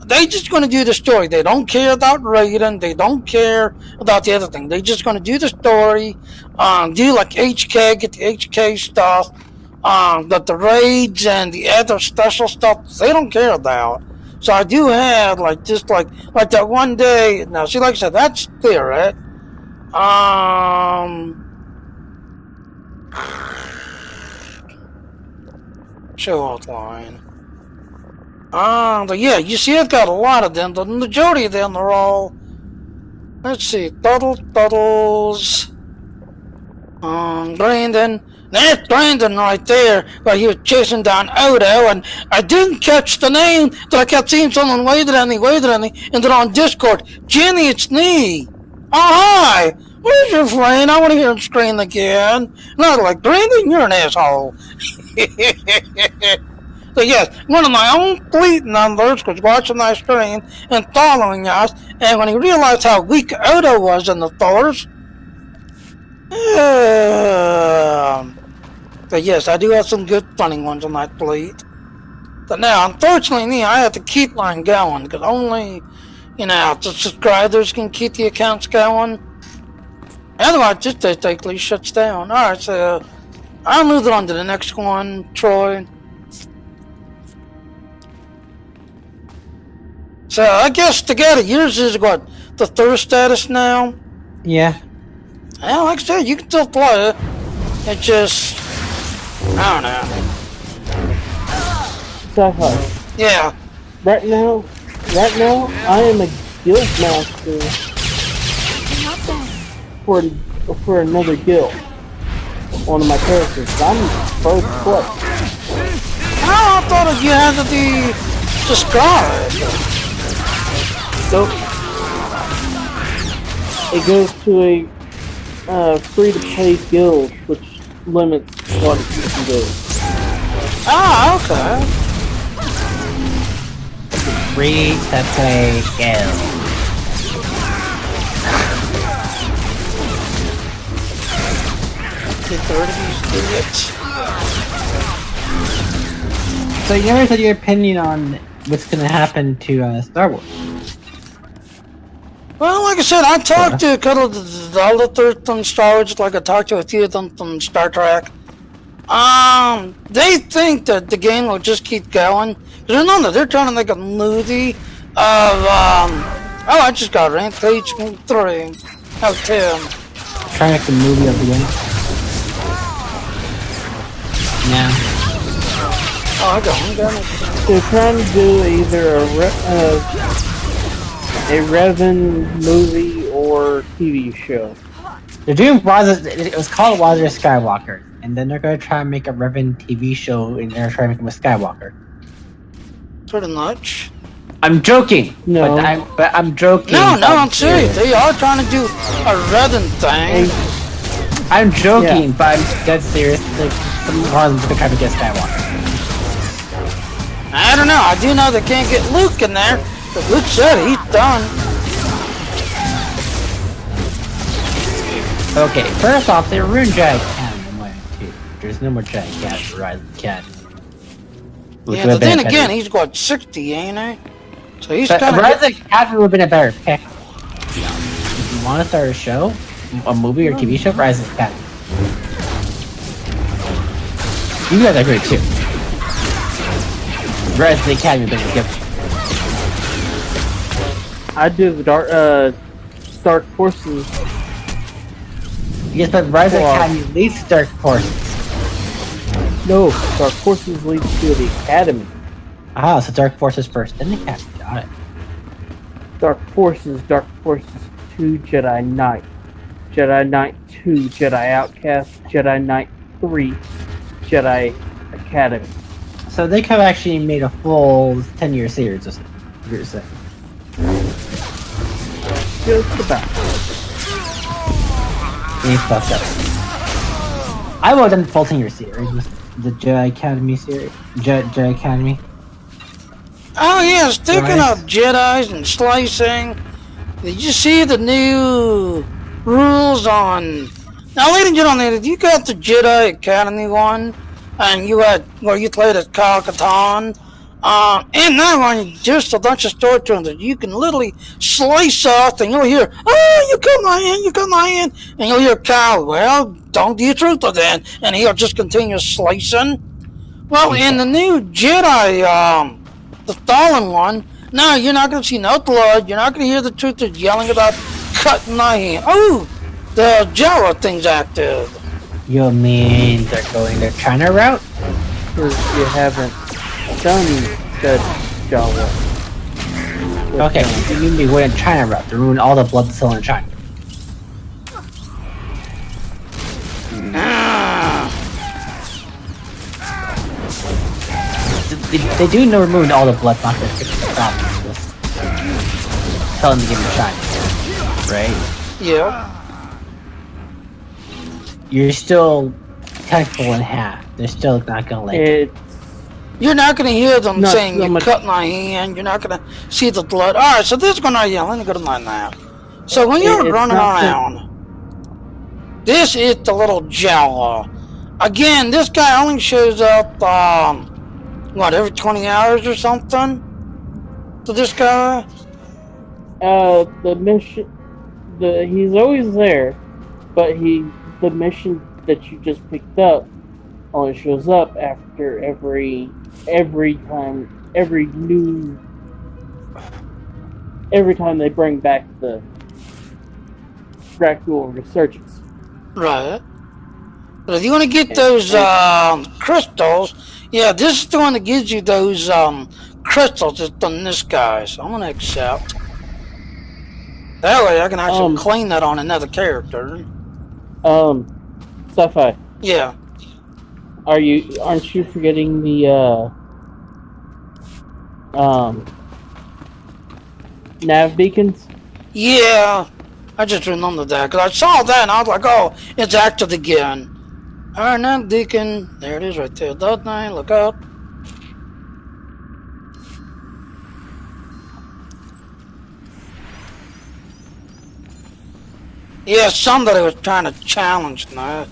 they just going to do the story. They don't care about raiding. They don't care about the other thing. They just going to do the story, do like HK, get the HK stuff, but the raids and the other special stuff, they don't care about. So I do have, like, just like that one day, now see, like I said, that's Spirit. Show outline. But yeah, you see, I've got a lot of them. The majority of them are all, let's see, Buttles, Brandon. There's Brandon right there, where he was chasing down Odo, and I didn't catch the name, but I kept seeing someone waving at me, and then on Discord, Jenny, it's me. Oh, hi. Where's your friend? I want to hear him scream again. Not like, Brandon, you're an asshole. So yes, one of my own fleet members was watching my stream and following us, and when he realized how weak Odo was in the Thors, but yes, I do have some good funny ones on that fleet. But now, unfortunately, I have to keep mine going because only, the subscribers can keep the accounts going. Otherwise, it just basically shuts down. Alright, so I'll move on to the next one, Troy. So I guess together, yours is what, the third status now? Yeah. Well, like I said, you can still play it. It just, I don't know. Sci-fi. Yeah. Right now, I am a guild master for another guild. One of my characters. I'm first place. Oh, I thought you had to be subscribed. Nope. It goes to a free-to-play guild, which limits what you can do. Ah, okay. Free-to-play guild. So you never said your opinion on what's going to happen to Star Wars. Well, like I said, I talked to a couple of the other from Star Wars, like I talked to a few of them from Star Trek. They think that the game will just keep going. They're trying to make a movie of, I just got Rampage 3 out of 10. Trying to make a movie of the game. Yeah. Oh, I got it. They're trying to do either a Revan movie or TV show. They're doing it was called Rise of Skywalker, and then they're going to try and make a Revan TV show, and they're trying to make him a Skywalker. Pretty much. I'm joking. No. But I'm joking. No, I'm serious. They are trying to do a Revan thing. I'm joking, but I'm dead serious. Like, some of them are trying to get Skywalker. I don't know. I do know they can't get Luke in there. But Luke said he's done. Okay, first off, they ruined Jedi Academy too. There's no more Jedi Academy, Rise of Academy. Yeah, but then again, he's got 60, ain't he? So he's kind of... Rise of Academy would have been a better pick. If you want to start a show, a movie or TV show, Rise of Academy. You guys are great too. Rise of the Academy would have been a gift. I do the Dark Forces. Yes, but Rise of the Academy leads to Dark Forces. No, Dark Forces leads to the Academy. Ah, so Dark Forces first, then the Academy. Got it. Dark Forces 2, Jedi Knight. Jedi Knight 2, Jedi Outcast. Jedi Knight 3, Jedi Academy. So they could have actually made a full 10-year series, is what you're saying. Just about. He fucked up. I would have done the full 10-year series with the Jedi Academy series. Jedi Academy. Oh yeah, speaking of Jedis and slicing, did you see the new rules on... Now ladies and gentlemen, if you got the Jedi Academy one, and you had, where you played as Kyle Katarn, in that one, just a bunch of stormtroopers that you can literally slice off, and you'll hear, "Oh, you come my hand," and you'll hear Kyle, "Well, don't be a truther then," and he'll just continue slicing. Well, in the new Jedi, the Fallen one, no, you're not going to see no blood, you're not going to hear the truthers yelling about cutting my hand. Oh, the Jawa thing's active. You mean they're going their China route? Because you haven't done the Jawa. Okay, you mean they went China route to ruin all the blood that's still in China. They do know removing all the blood, not gonna fix the problem. Just tell them to give them China, right? Yeah. You're still technical in half. They're still not gonna like it. You're not gonna hear them saying, so "You cut my hand." You're not gonna see the blood. All right, so this is gonna yell. Let me go to mine now. So when you're running around, this is the little Jawa. Again, this guy only shows up what, every 20 hours or something? To this guy? The mission, he's always there, but the mission that you just picked up only shows up after every time they bring back the Rakghoul Resurgence. Right. But if you want to get those crystals, yeah, this is the one that gives you those crystals that's done this guy, so I'm going to accept. That way I can actually clean that on another character. Sci-Fi. Yeah. Aren't you forgetting the nav beacons? Yeah. I just remembered that because I saw that and I was like, oh, it's active again. Alright, now Deacon. There it is right there. That thing, look out. Yeah, somebody was trying to challenge that.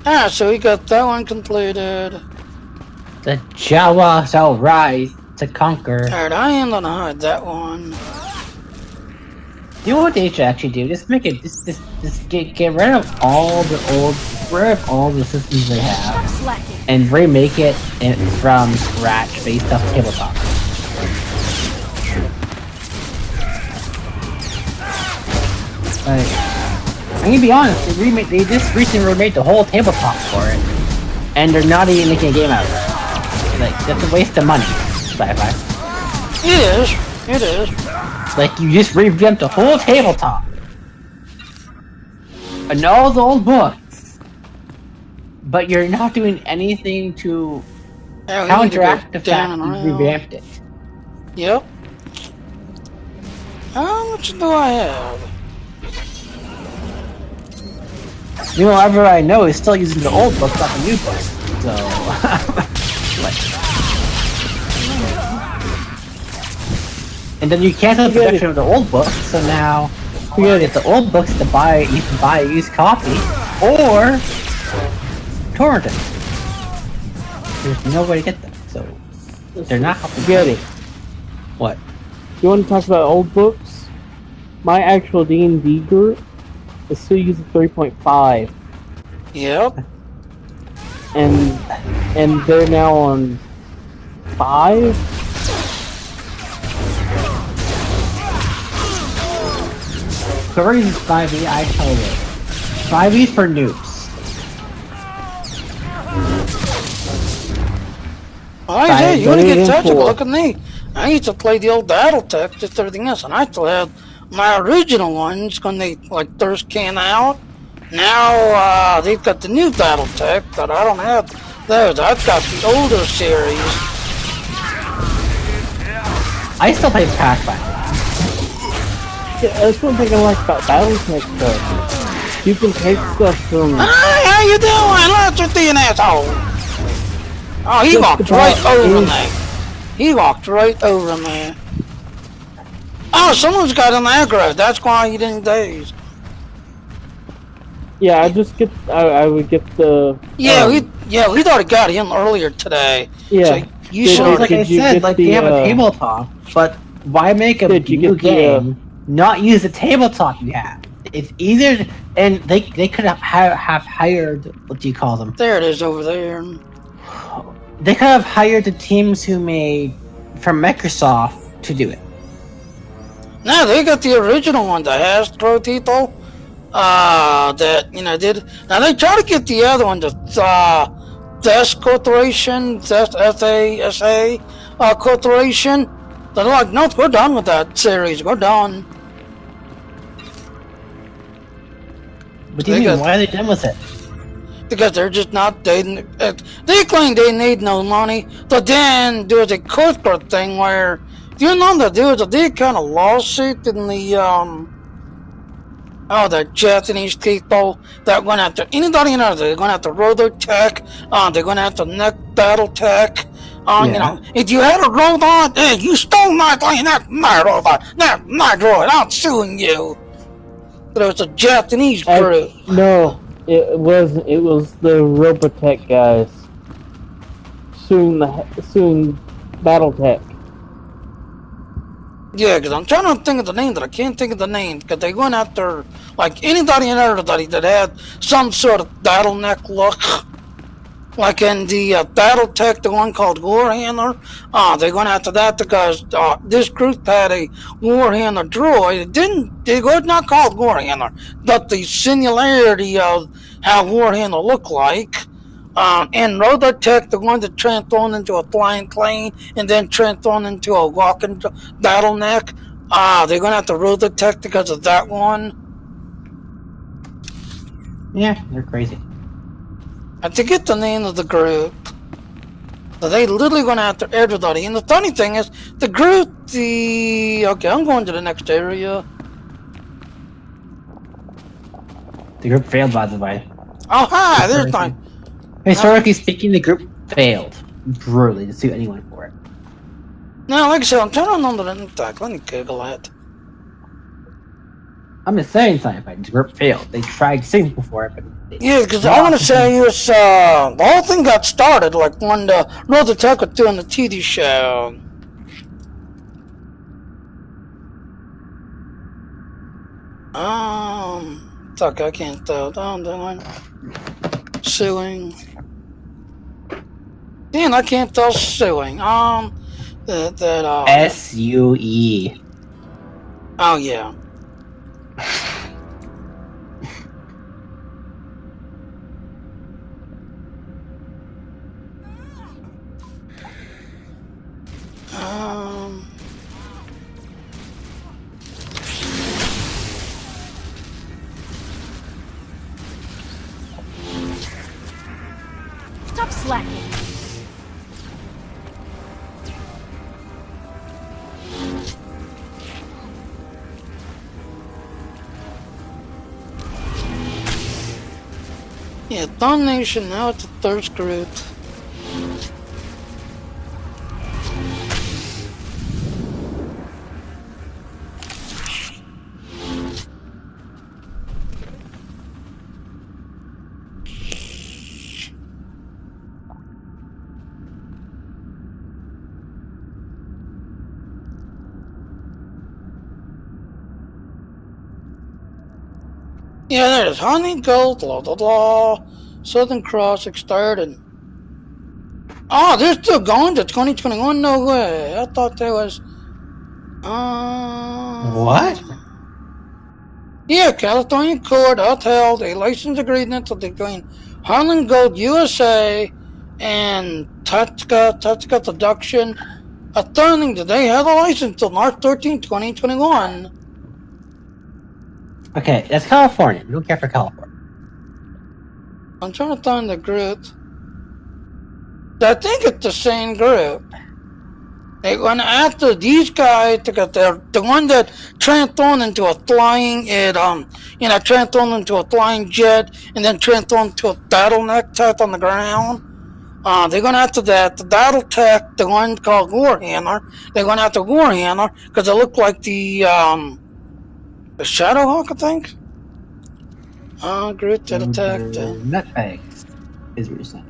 Ah, so we got that one completed. The Jawa shall rise to conquer. Alright, I am gonna hide that one. You know what they should actually do? Just make it, just get rid of all the systems they have, and remake it from scratch based off tabletop. Like, I'm gonna be honest, they just recently remade the whole tabletop for it, and they're not even making a game out of it. Like, that's a waste of money, Sci-Fi. It is. Like, you just revamped the whole tabletop. And all the old books. But you're not doing anything to counteract the fact you revamped it. Yep. How much do I have? You know, whoever I know is still using the old books, not the new books. So, and then you cancel the production of the old books, so now you get the old books to buy. You can buy a used copy or torrent it. There's no way to get them, so they're not helping. What? You want to talk about old books? My actual D&D group is still using 3.5. Yep. And they're now on 5. Whoever uses 5e, I tell you. 5e for noobs. Hey, you want to get technical? Look at me. I used to play the old Battletech, just everything else, and I still had my original ones when they first came out. Now they've got the new Battletech, but I don't have those. I've got the older series. I still play Pathfinder. Yeah, that's one thing I like about Battletech, though. You can take stuff from... Hi, how you doing? Let's just be an asshole. Oh, he walked right over me. He walked right over me. Oh, someone's got an aggro. That's why you didn't daze. Yeah, I would get the... Yeah, we thought it got him earlier today. Yeah. So you should... Like I said, they have a tabletop, but why make a new game, not use the tabletop you have? It's easier, and they could have hired, what do you call them? There it is over there. They could have hired the teams who made, from Microsoft, to do it. No, they got the original one, the Astro people, that, did. Now they try to get the other one, the Desk Corporation, S-A Corporation. They're like, no, we're done with that series, we're done. What do you mean, why are they done with it? Because they're just not, they claim they need no money, but then there's a corporate thing where, do you know that there was a big kind of lawsuit in the, the Japanese people that went after anybody in Earth. They're going after Robotech, they're going after Battletech. If you had a robot, you stole my thing, that's my robot, that's my droid, I'm suing you. That it was a Japanese group. No, it wasn't. It was the Robotech guys. Soon Battletech. Yeah, because I'm trying to think of the name, but I can't think of the name, because they went after, like, anybody and everybody that had some sort of battleneck look. Like in the Battletech, the one called Warhammer, they went after that because this group had a Warhammer droid. It was not called Warhammer, but the similarity of how Warhammer looked like. And Robotech, the one that transformed into a flying plane and then transformed into a walking battleneck, they went after Robotech because of that one. Yeah, they're crazy. I forget the name of the group. But they literally went after everybody. And the funny thing is, the group, okay, I'm going to the next area. The group failed, by the way. Oh, hi, there's my... Historically speaking, the group failed brutally to sue anyone for it. No, like I said, I'm trying to remember the attack. Let me Google it. I'm just saying something, but the group failed. They tried things before it, but... Yeah, because I want to say it was, the whole thing got started, like, when the Battletech was doing the TV show. Fuck, I can't tell. Suing. Damn, I can't tell suing. S-U-E. Oh, yeah. Stop slacking. Yeah, Domination, now it's a thirst group. Yeah, there's Honey Gold, blah blah blah. Southern Cross expired. Oh, they're still going to 2021? No way. I thought there was. What? Yeah, California court upheld a license agreement between Harlan Gold USA and Tactica Production, affirming that they have a license till March 13, 2021. Okay, that's California. We don't care for California. I'm trying to find the group. I think it's the same group. They went after these guys because they're the one that transformed into a flying transformed into a flying jet and then transformed into a battleneck type on the ground. They're going after that. The Battletech, the one called Warhammer, they're going after Warhammer because it looked like the Shadowhawk, I think. Group that attacked. Nutbags is what you're saying.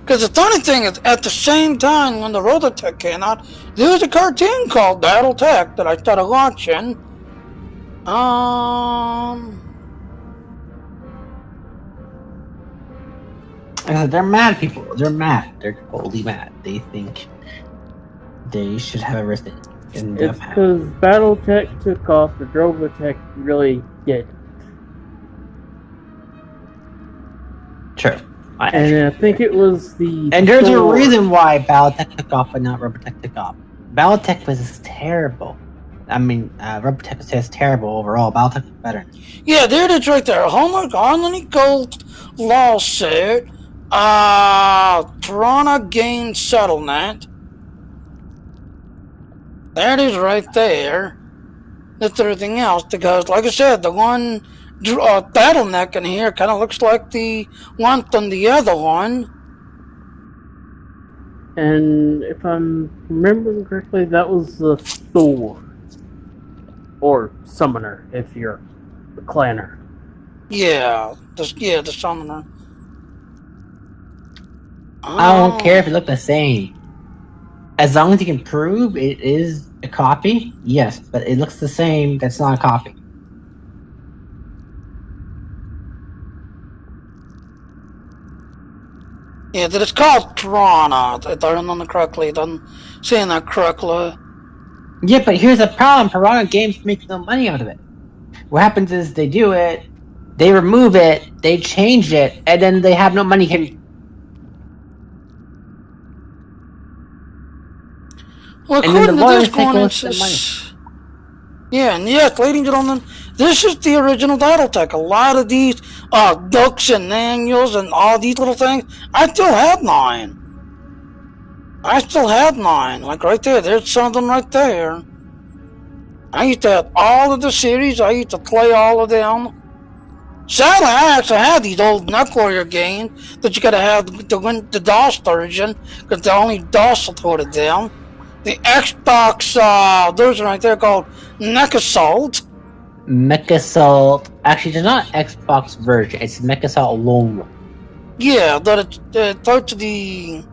Because the funny thing is, at the same time when the Robotech came out, there was a cartoon called Battletech that I started watching. They're mad people. They're mad. They're totally mad. They think they should have everything. It's because Battletech took off, the Robotech really did. True. And I think it was the... And there's a reason why Battletech took off, but not Robotech took off. Battletech was terrible. I mean, Robotech was terrible overall. Battletech was better. Yeah, there it is right there. Homework Harmony Gold lawsuit. Toronto Game Settlement. There it is right there. that's everything else. Because, like I said, the one bottleneck in here kind of looks like the one from the other one. And if I'm remembering correctly, that was the Thor. Or Summoner, if you're the clanner. Yeah, the Summoner. I don't care if it look the same. As long as you can prove it is a copy, yes, but it looks the same, that's not a copy. Yeah, that it's called Piranha, if I remember correctly. I'm saying that correctly. Yeah, but here's the problem. Piranha Games make no money out of it. What happens is they do it, they remove it, they change it, and then they have no money. Well, according to this one, yeah, and yes, ladies and gentlemen, this is the original Battletech. A lot of these books and manuals and all these little things, I still have mine. Like right there, there's some of them right there. I used to have all of the series, I used to play all of them. Sadly, I actually had these old Mechwarrior games that you gotta have the DOS version, because the only DOS supported them. The Xbox, those are right there called Mech Assault. Actually, there's not an Xbox version, it's Mech Assault Lone Wolf. Yeah, but it's to the,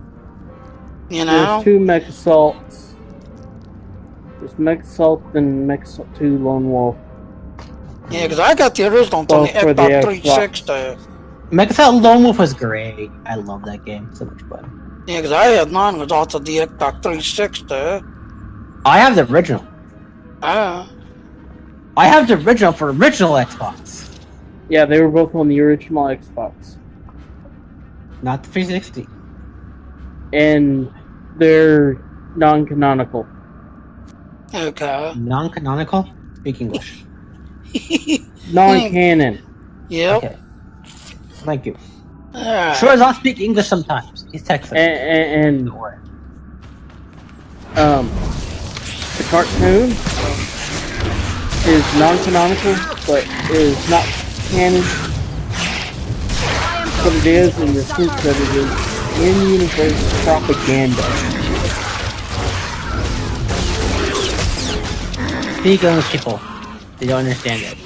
you know. There's two Mech Assaults. There's Mech Assault and Mech Assault 2 Lone Wolf. Yeah, because I got the original on the Xbox 360. Mech Assault Lone Wolf was great. I love that game, so much fun. Yeah, because I had mine was also the Xbox 360. I have the original. I have the original for original Xbox. Yeah, they were both on the original Xbox. Not the 360. And they're non-canonical. Okay. Non-canonical? Speak English. Non-canon. Yep. Okay. Thank you. Sure as I'll speak English sometimes. He's Texan. And the cartoon is non-canonical, but is not canon. What it is, and the truth that it is in-universe propaganda. Speak English, people. They don't understand it.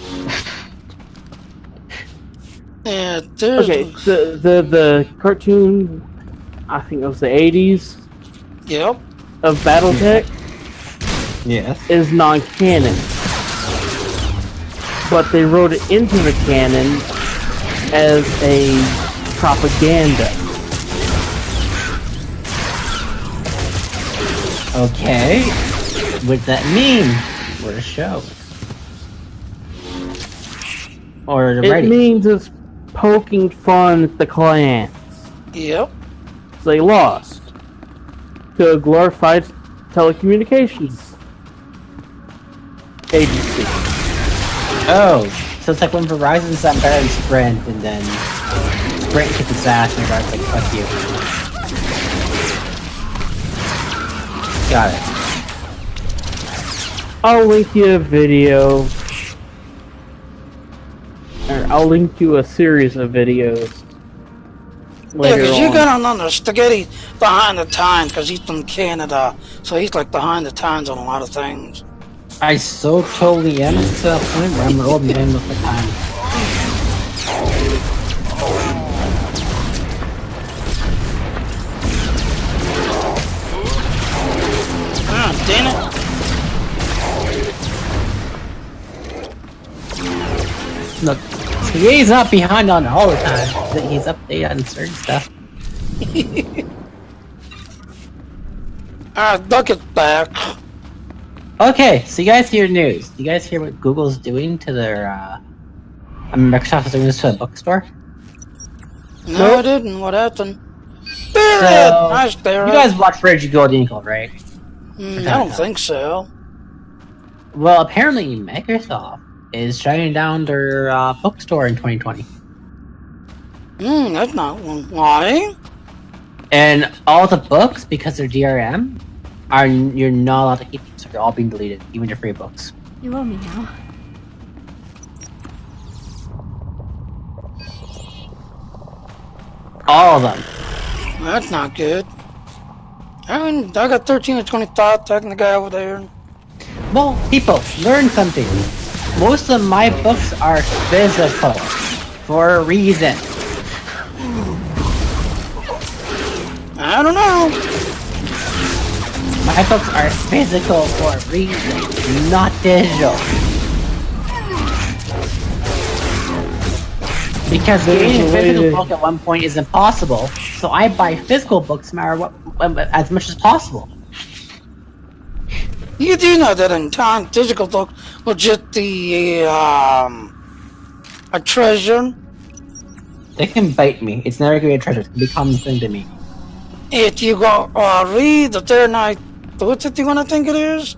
Yeah, okay, the cartoon, I think it was the 80s. Yep. Of Battletech. Yes. Is non-canon. But they wrote it into the canon as a propaganda. Okay. What does that mean? What a show. Or the It means it's poking fun at the clans. Yep. They lost to a glorified telecommunications agency. Oh, so it's like when Verizon's on better than Sprint, and then Sprint kicks its ass and Verizon's like, fuck you. Got it. I'll link you a video. Or I'll link you a series of videos. Yeah, because you gotta understand, Spaghetti behind the times, because he's from Canada, so he's like behind the times on a lot of things. I so totally am to the point where I'm an old man with the time. Ah, damn it. Look, he's not behind on all the time. He's updated on certain stuff. Duck it back. Okay, so you guys hear news. You guys hear what Google's doing to their, Microsoft is doing this to a bookstore? No, I didn't. What happened? So, Nice, Barrett. you guys watch Rage Gold Eagle, right? I don't think so. Well, apparently Microsoft is shutting down their bookstore in 2020. That's not one. Why? And all the books, because they're DRM, you're not allowed to keep them, so they're all being deleted, even your free books. You owe me now. All of them. That's not good. I got 13 or 20 thoughts talking to the guy over there. Well, people, learn something. Most of my books are physical. For a reason. I don't know. My books are physical for a reason, not digital. Because getting a physical book at one point is impossible, so I buy physical books no matter what, as much as possible. You do know that in time, physical book will just the a treasure. They can bite me. It's never gonna be a treasure. It's gonna be a common thing to me. If you go read the third night, what's it you wanna think it is?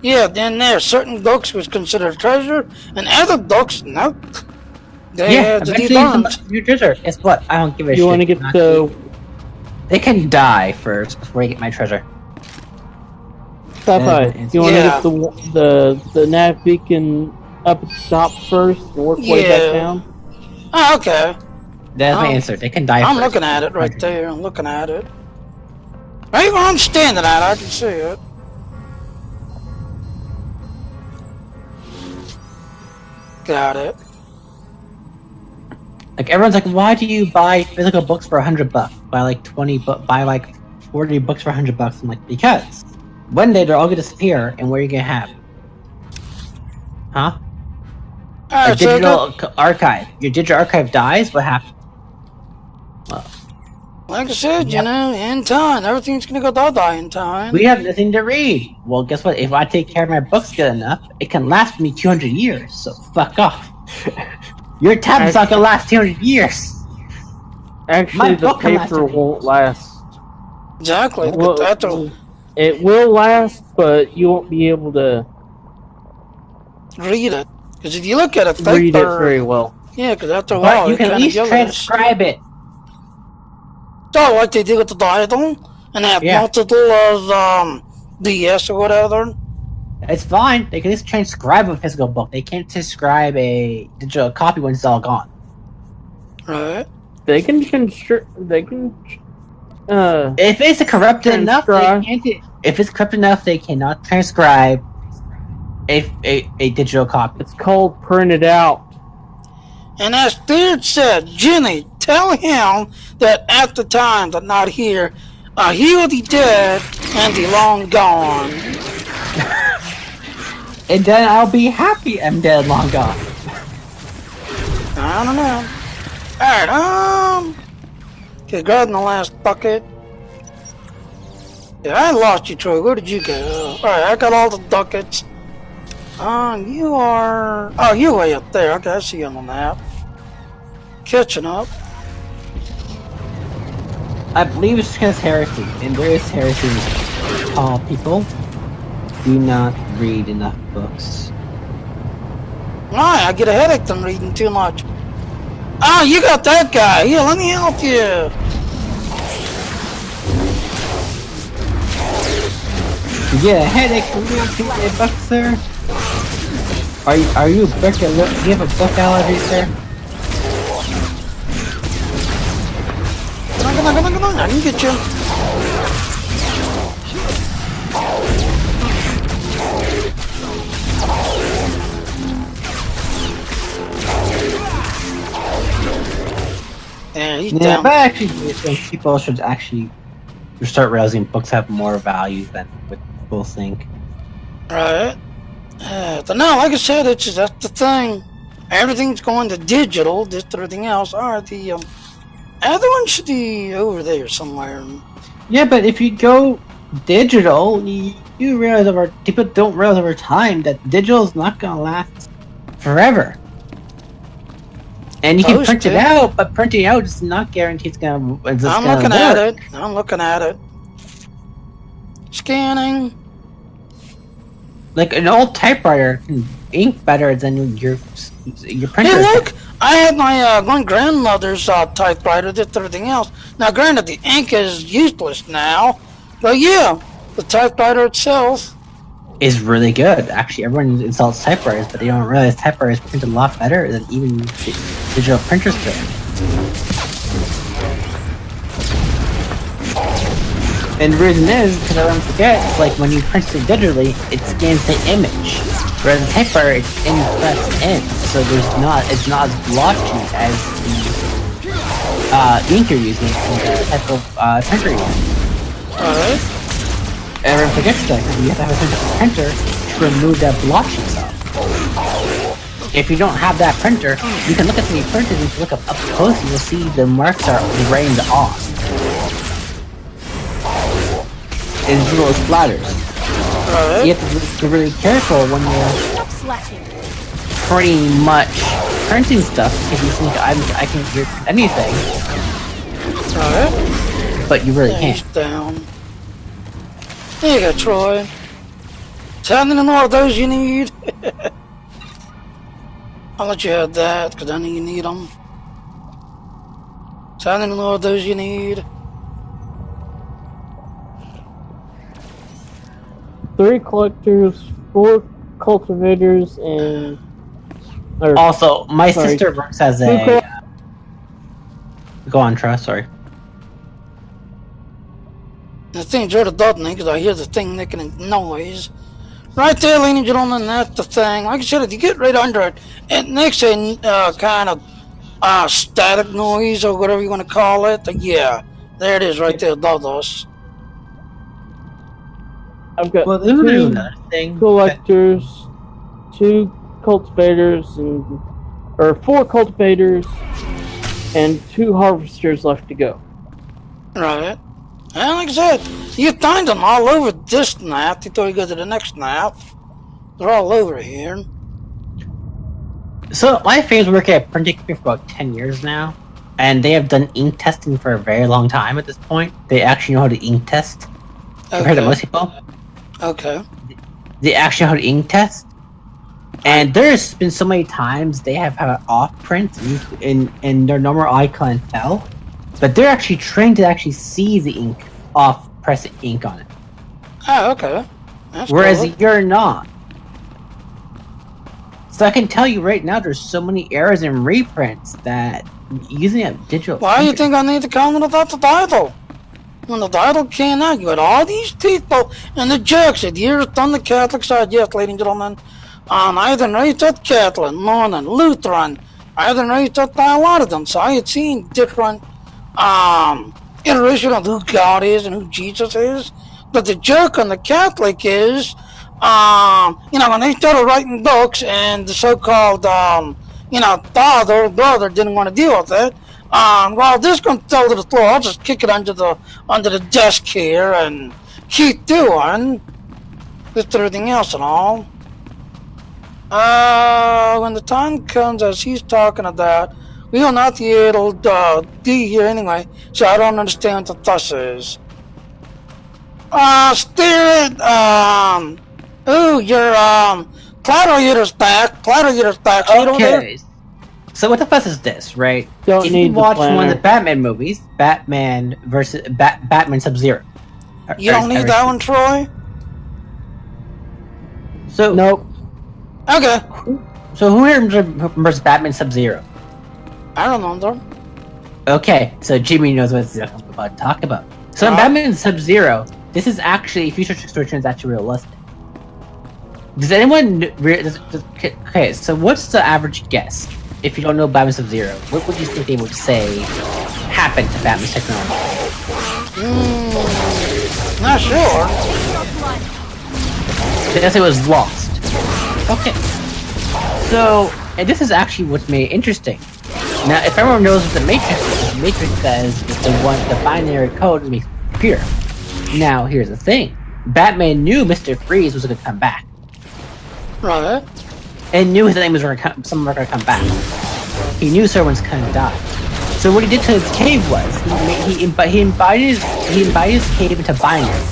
Yeah, then there are certain books which considered treasure, and other books, nope. They have to be burned. Your treasure. Guess what? I don't give a shit. You want to get the? They can die first before I get my treasure. Sci-fi. You want to get the nav beacon up at the top first and work way back down? Oh, okay. That's my answer. They can die I'm first. looking at it right there. I'm looking at it. Right where I'm standing at, I can see it. Got it. Like everyone's like, why do you buy physical books for $100? Buy like 20, buy like 40 books for $100. I'm like, because one day they're all gonna disappear, and what are you gonna have? Huh? A digital archive. Your digital archive dies. What happens? Well, like I said, you know, in time, everything's gonna go die in time. We have nothing to read. Well, guess what? If I take care of my books good enough, it can last me 200 years. So fuck off. Your tablet's not gonna last 200 years. Actually, the paper won't last. Exactly. It will last, but you won't be able to read it. Because if you look at it, read it very well. Yeah, because after a while, you can at least transcribe it. So, like they did with the title, and have multiple of DS or whatever. It's fine. They can just transcribe a physical book. They can't transcribe a digital copy when it's all gone. Right. They can They can. If it's corrupted enough, they can't. If it's corrupted enough, they cannot transcribe a digital copy. It's called printed out. And as Beard said, Jenny, tell him that at the time that not here, he will be dead and be long gone. And then I'll be happy I'm dead, long gone. I don't know. Alright, okay, grabbing the last bucket. Yeah, I lost you, Troy. Where did you go? Alright, I got all the buckets. You are... Oh, you're way up there. Okay, I see you on the map. Catching up. I believe it's because heresy, and there is heresy. People do not read enough books. Why? I get a headache from reading too much. Oh, you got that guy. Here, let me help you. You get a headache from reading too many books, sir? Are you a book? Do you have a book allergy, sir? Come on, I can get you. Yeah, he's down. But I actually think people should actually start realizing books have more value than what people think. Right. But no, like I said, that's the thing. Everything's going to digital, just everything else. Alright, the other one should be over there somewhere. Yeah, but if you go digital, you realize people don't realize over time that digital is not gonna last forever. And you can print it out, but printing out is not guaranteed it's gonna. I'm looking at it. I'm looking at it. Scanning. Like an old typewriter can ink better than your printer. Hey, look! I had my grandmother's typewriter, did everything else. Now, granted, the ink is useless now, but yeah, the typewriter itself. is really good. Actually, everyone insults typewriters, but they don't realize typewriters print a lot better than even digital printers do. And the reason is because everyone forgets, like when you print it digitally, it scans the image, whereas the typewriter it's impressed in, so it's not as blotchy as the ink you're using in the type of printer you're using. Everyone forgets that because you have to have a digital printer to remove that blotchy stuff. If you don't have that printer, you can look at the printers and if you look up close, you will see the marks are grained off. It's little splatters. You have to be really careful when you're pretty much printing stuff because you think I can print anything. But you really can't. Down. There you go, Troy. Sounding in all of those you need. I'll let you have that, because I know you need them. Sounding in all of those you need. 3 collectors, 4 cultivators, and... Also, my sister works as a... Go on, Trust, sorry. The thing's right above me because I hear the thing making a noise. Right there, ladies and gentlemen, that's the thing. Like I said, if you get right under it, it makes a kind of static noise or whatever you want to call it. Yeah, there it is right there above us. I've got 2 collectors, 2 cultivators, or 4 cultivators, and 2 harvesters left to go. Right. And like I said, you find them all over this map before you go to the next map. They're all over here. So, my family's working at printing for about 10 years now, and they have done ink testing for a very long time at this point. They actually know how to ink test, compared to most people. Okay. They actually know how to ink test. And there's been so many times they have had off print in their normal eye clientele. But they're actually trained to actually see the ink off press ink on it. Oh, okay. That's Whereas cool. you're not. So I can tell you right now there's so many errors in reprints that using a digital Why do you think I need to comment about the title? When the title came out, you had all these people and the jerks that years on the Catholic side, yes, ladies and gentlemen, either raised at Catholic, Mormon, Lutheran, either raised at by a lot of them. So I had seen different iteration of who God is and who Jesus is. But the joke on the Catholic is, when they started writing books and the so-called, father or brother didn't want to deal with it, well, this going to tell to the floor, I'll just kick it under the desk here and keep doing just everything else and all. When the time comes, as he's talking about, we will not be able to be here anyway, so I don't understand what the fuss is. Spirit, your, Platter Eater's back, Okay. So what the fuss is this, right? If you watch one of the Batman movies, Batman versus Batman Sub-Zero. You don't need that one, Troy? So... Nope. Okay. So who here remembers Batman Sub-Zero? I don't know them. Okay, so Jimmy knows what I'm about to talk about. So in Batman Sub-Zero, this is actually, future situation is actually realistic. Does anyone... Okay, so what's the average guess? If you don't know Batman Sub-Zero, what would you think they would say happened to Batman's technology? Not sure. They guess it was lost. Okay. So, and this is actually what's made it interesting. Now, if everyone knows what the Matrix says is the binary code makes a computer. Now, here's the thing. Batman knew Mr. Freeze was going to come back. Right. And knew his name was someone was going to come back. He knew someone's going to die. So what he did to his cave was, he embodied his cave into binary.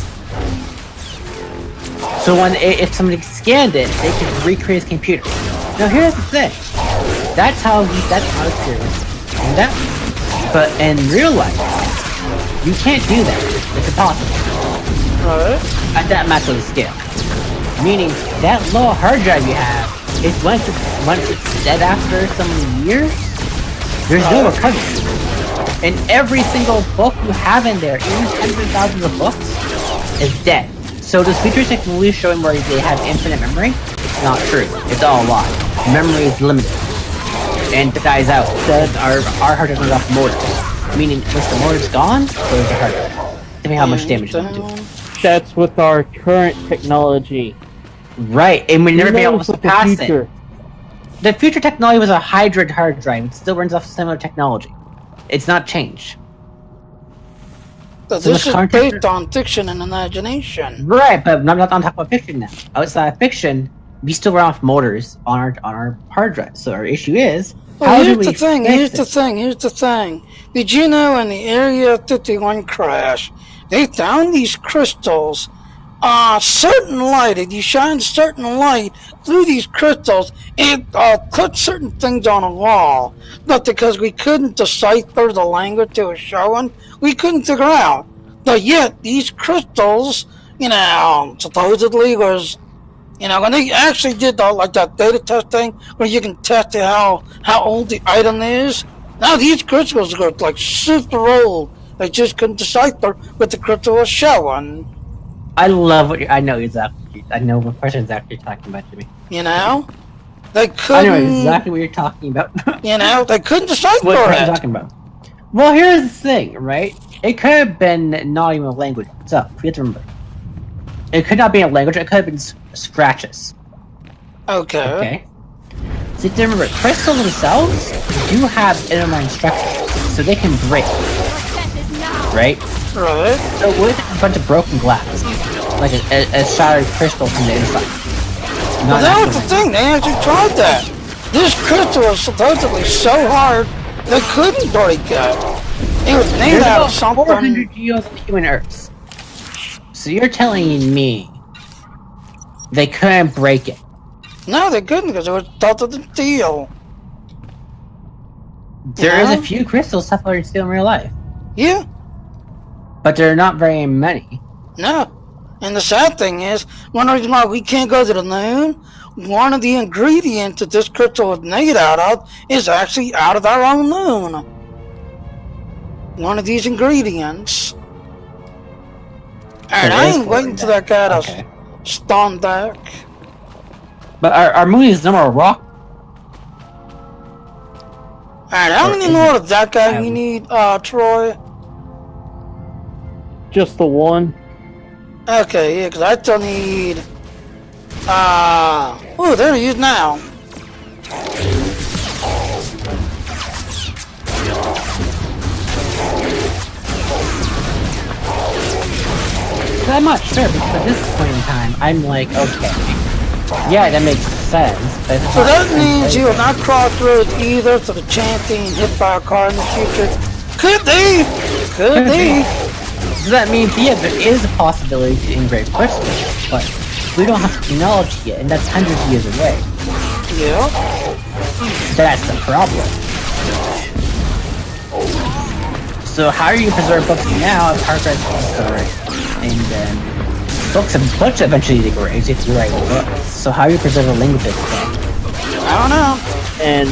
So if somebody scanned it, they could recreate his computer. Now here's the thing. That's how experience and that. But in real life, you can't do that. It's impossible. Right. At that massive scale. Meaning, that little hard drive you have, is once it's dead after some years, there's no recovery. And every single book you have in there, even tens of thousands of books, is dead. So this future technology showing where they have infinite memory, it's not true. It's all a lie. Memory is limited. And it dies out. Our hard drive runs off mortars. Meaning, once the mortar's gone, there's the hard drive. Tell me how much damage it do. That's with our current technology. Right, and we've never been able to pass it. The future technology was a hybrid hard drive. It still runs off similar technology. It's not changed. But this is based on fiction and imagination. Right, but I'm not talking about fiction now. Outside of fiction, we still run off motors on our hard drive. So our issue is, well, here's the thing. Did you know in the Area 51 crash, they found these crystals? Certain light, if you shine certain light through these crystals, it puts certain things on a wall. But because we couldn't decipher the language it was showing, we couldn't figure out. But yet, these crystals, supposedly was, when they actually did that data testing, where you can test how old the item is, now these crystals are like super old. They just couldn't decipher what the crystal was showing. I love what I know exactly. I know what person exactly you're talking about, Jimmy. They couldn't. I know exactly what you're talking about. They couldn't decipher what it. You're talking about. Well, here's the thing, right? It could have been not even a language. So you have to remember, it could not be a language. It could have been scratches. Okay. So you have to remember, crystals themselves do have inner structures, so they can break. Right? Right. So what if it's a bunch of broken glass? Like a shattered crystal from the inside? Well, that was the thing. They actually tried that. This crystal was supposedly so hard, they couldn't break it. It was made out of something. 400 years on the human Earth. So you're telling me they couldn't break it? No, they couldn't because it was tougher than steel. There is a few crystals tougher than steel in real life. Yeah. But there are not very many. No. And the sad thing is, one reason why we can't go to the moon, one of the ingredients that this crystal is made out of is actually out of our own moon. One of these ingredients. And I ain't waiting for that guy to stand back. But our moon is no more rock. Alright, how many more of that guy we need, Troy? Just the one. Okay, yeah, because I still need... oh, there he is now. I'm not sure, because at this point in time, I'm like, okay. Yeah, that makes sense. But so that means you will not cross roads either for the chance being hit by a car in the future? Could be! Could be! So that means, yeah, there is a possibility to engrave crystals, but we don't have technology yet, and that's hundreds of years away. Yeah. That's the problem. So how are you preserve books now if hard drives can store and then books eventually degrade if you write books. So how do you preserve a language? I don't know. And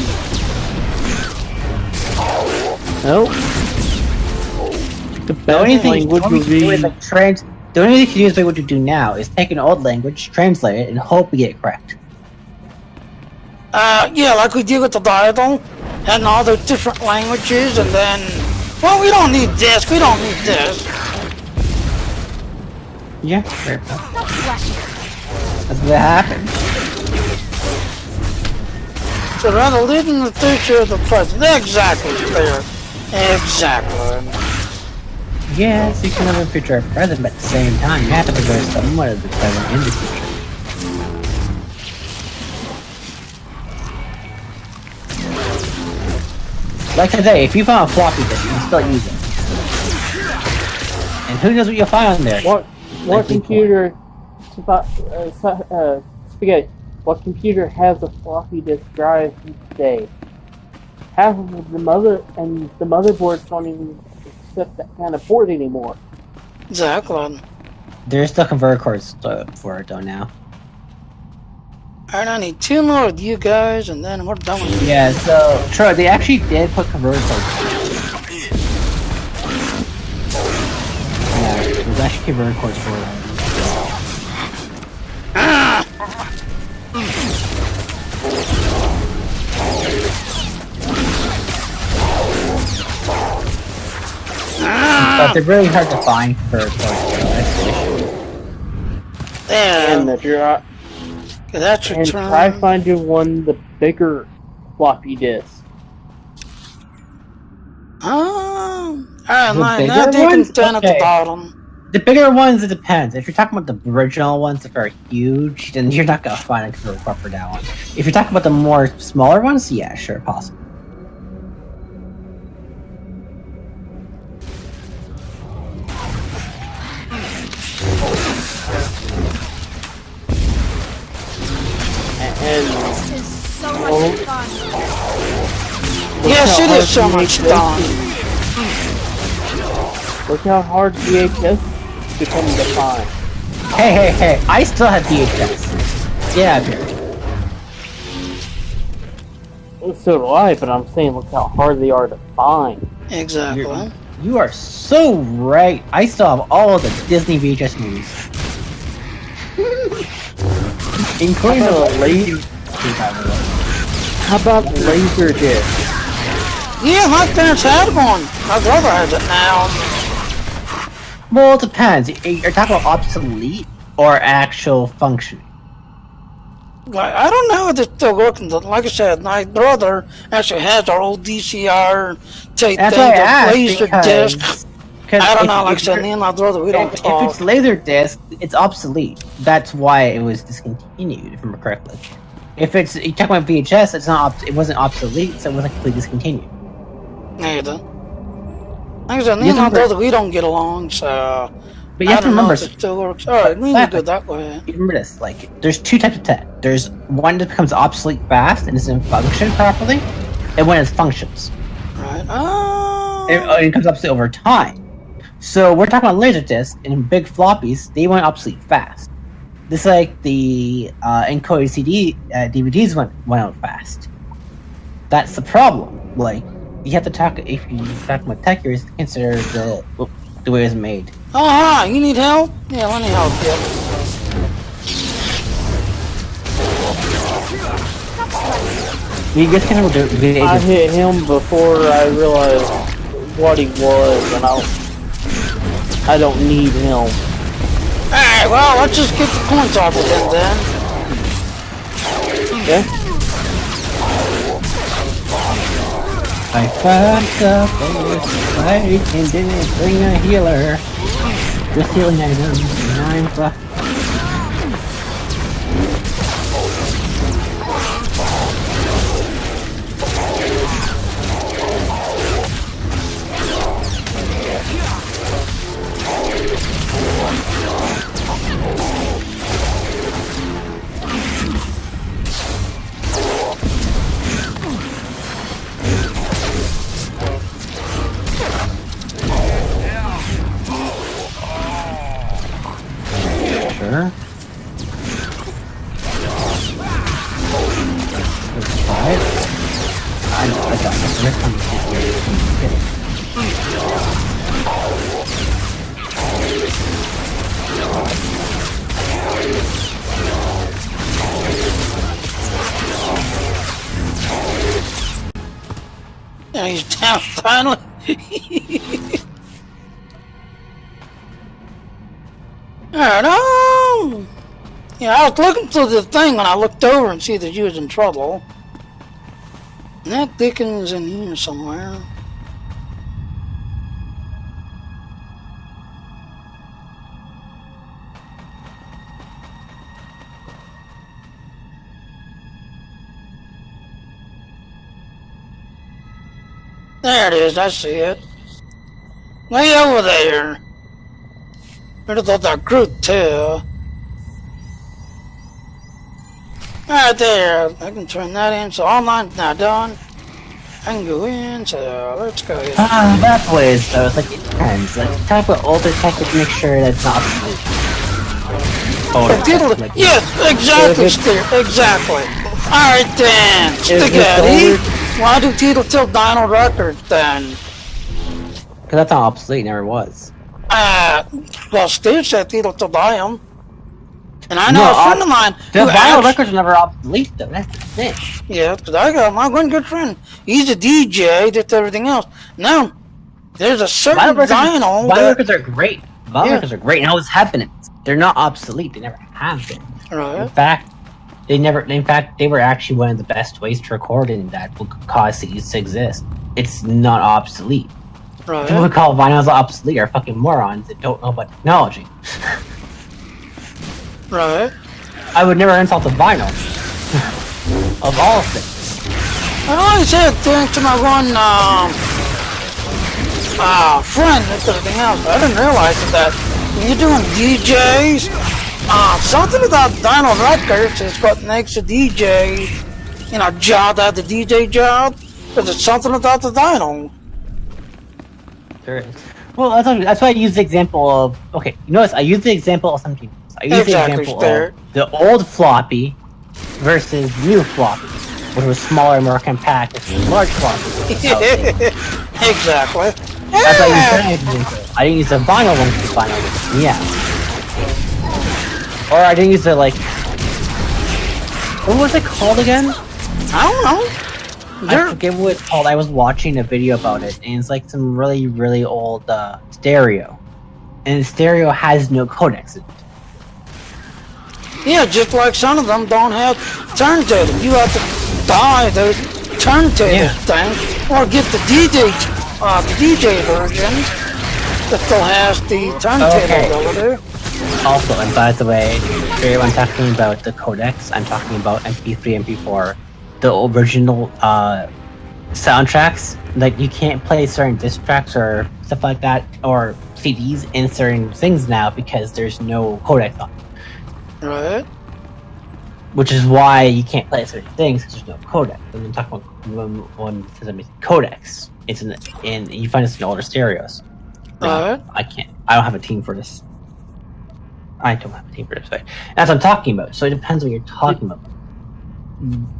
nope. The only thing you can do is the only thing you can use what you do now is take an old language, translate it, and hope we get it correct. Yeah, like we did with the Bible, and all the different languages, and then, well, we don't need this, we don't need this. Yeah, fair enough. That's what happened. So rather live in the future of the present. Exactly, fair. Exactly. Yes, you can live in the future or present, but at the same time, you have to preserve somewhat of the present in the future. Like today, if you found a floppy disk, you can still use it. And who knows what you'll find on there? What computer... Spaghetti. What computer has a floppy disk drive today? Half of the motherboards don't even accept that kind of port anymore. Exactly. There's still converter cords for it though now. Alright, I need 2 more of you guys, and then we're done with it. Yeah, so, Troy, they actually did put converter cards. Yeah, there's actually converter cards for it. But they're really hard to find for cards, that's the issue. Yeah. That's and try finding one the bigger floppy disk. Alright, now you can stand at the bottom. The bigger ones, it depends. If you're talking about the original ones that are huge, then you're not gonna find a converter card for that one. If you're talking about the more smaller ones, yeah, sure, possible. And this is so much fun. Yes, it is so much fun. Look how hard VHS is becoming defined. Hey, I still have VHS. Get out of here. So do I, but I'm saying look how hard they are to find. Exactly. You are so right. I still have all of the Disney VHS movies. Including the laser. How about Laserdisc? Yeah, my parents had one. My brother has it now. Well, it depends. You're talking about obsolete or actual functioning? I don't know if it's still working. Like I said, my brother actually has our old DCR tape thing, the laser disc. I don't know, like I said, me and my brother, we don't talk. If it's Laserdisc, it's obsolete. That's why it was discontinued, if I remember correctly. If it's you talk about VHS, it's not. It wasn't obsolete, so it wasn't completely discontinued. Neither. Like I said, me and my brother, we don't get along, so. But you have to remember, if it still works. All right, we need to go that way. You remember this? Like, there's 2 types of tech. There's one that becomes obsolete fast and doesn't function properly, and when it functions. Right. It becomes obsolete over time. So we're talking about Laserdisc and big floppies. They went obsolete fast. This like the encoded CD DVDs went out fast. That's the problem. Like you have to talk if you talk about tech, you consider the way it's made. Oh, hi, you need help? Yeah, let me help you. You guys can do it. I hit him before I realized what he was, and I don't need him. Alright, well, let's just get the points off of him then. Yeah? I fucked up fight and didn't bring a healer. Just healing items, and I'm fucked. Sure. Let's try it. I got this. Next time Yeah, he's down finally. Alright, yeah, I was looking through the thing when I looked over and see that you was in trouble. And that Dickens in here somewhere. There it is, I see it. Way over there. I'd have thought that grew too. Right there, I can turn that in, so online's now done. I can go in, so let's go in. That place though, it's like it depends. Like talk about older tech to make sure that it's not obsolete. Yeah, exactly, Steer. Exactly. Alright then, Spaghetti. Why do Tito till Dino Records then? Because that's not obsolete, it never was. Well, Steve said Tito till Dino. And I know a friend of mine the vinyl records are never obsolete though, that's the thing. Yeah, because I got my one good friend. He's a DJ, did everything else. Now, there's a certain vinyl records are great. Vinyl records are great, and always have been. They're not obsolete, they never have been. Right. In fact, they were actually one of the best ways to record in that would cause CDs to exist. It's not obsolete. Right. People who call vinyls obsolete are fucking morons that don't know about technology. Right. I would never insult a vinyl. Of all things. I always said to my one friend and everything else. I didn't realize that when you're doing DJs, something about Dino Records is what makes a DJ, job at the DJ job. Because it's something about the Dino. There is. Well, that's why I use the example of. Okay, you notice I use the example of something. I use the example of the old floppy versus new floppy, which was smaller and more compact than large floppy. Exactly. That's why I use that. I didn't use the vinyl one for the vinyl one. Yeah. Or I didn't use the what was it called again? I don't know. I forget what it's called. I was watching a video about it, and it's like some really, really old stereo. And the stereo has no codecs in it. Yeah, just like some of them don't have turntables. You have to buy those turntable things, or get the DJ version that still has the turntable ability. Also, and by the way, when talking about the codecs, I'm talking about MP3, MP4, the original soundtracks. Like, you can't play certain disc tracks or stuff like that, or CDs in certain things now because there's no codec on it. Right. Which is why you can't play certain things because there's no codec. When I'm talking about one codecs, it's and you find this in older stereos. Right. I don't have a team for this. I don't have a team for this. Right? That's what I'm talking about. So it depends what you're talking about.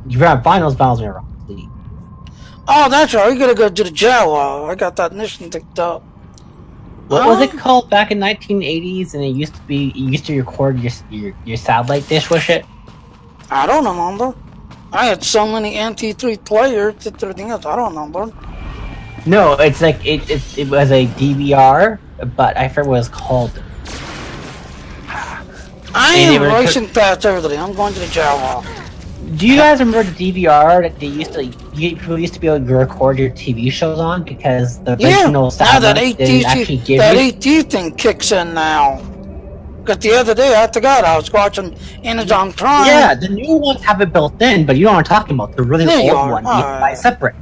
You have vinyls are wrong. Oh, that's right. You gotta go to the jail. I got that mission ticked up. What was it called back in 1980s? And you used to record your satellite dish with it. I don't remember. I had so many MP3 players and everything else. I don't remember. No, it's like it was a DVR, but I forget what it's called. I am racing past everything. I'm going to the jail hall. Do you guys remember the DVR that people used to be able to record your TV shows on because the original satellite didn't actually give that AT thing kicks in now. Because the other day, I forgot I was watching Amazon Prime. Yeah, the new ones have it built in, but you know what I'm talking about. The really old one, you buy separate.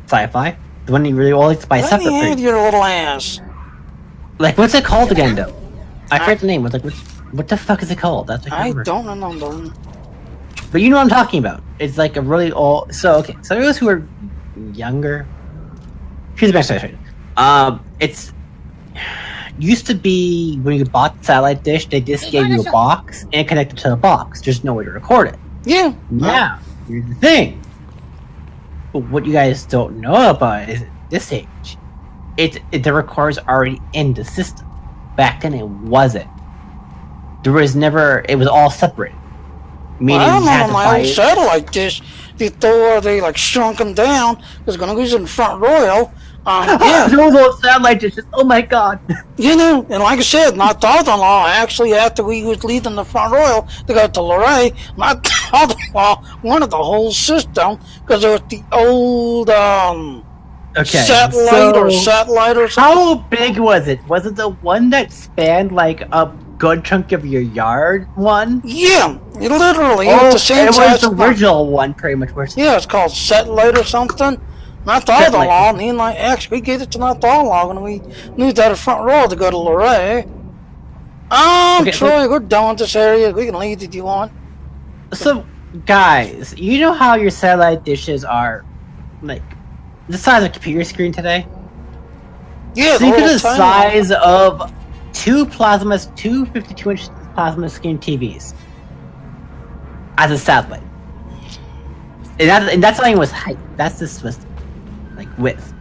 Sci-fi. The one you really always buy separate. Let me have your little ass. Like, what's it called again, though? I forget the name. What the fuck is it called? That's I don't remember. But you know what I'm talking about. It's like a really old... So those who are younger... Here's the best situation. It's... Used to be, when you bought the satellite dish, they just gave you a box and connected to the box. There's no way to record it. Yeah. Now, here's the thing. But what you guys don't know about is, at this age, the recorder's already in the system. Back then, it wasn't. There was never... It was all separate. Meaning I remember my old satellite dish before they shrunk them down. I was going to use it in Front Royal. Yeah. Those old satellite dishes. Oh my god. And like I said, my father-in-law actually, after we was leaving the Front Royal to go to Luray, my father-in-law wanted the whole system because it was the old satellite or something. How big was it? Was it the one that spanned a good chunk of your yard one? Yeah, literally. It was the same size. It was the original one, pretty much. Yeah, it's called satellite or something. My father-in-law, me and my ex, we gave it to my father-in-law when we moved out of Front Row to go to Luray. Troy, we're done with this area. We can leave if you want. So, guys, you know how your satellite dishes are, the size of a computer screen today? Yeah, think of the size of two 52-inch plasma screen TVs as a satellite. And that's not even was height. That's just was like width.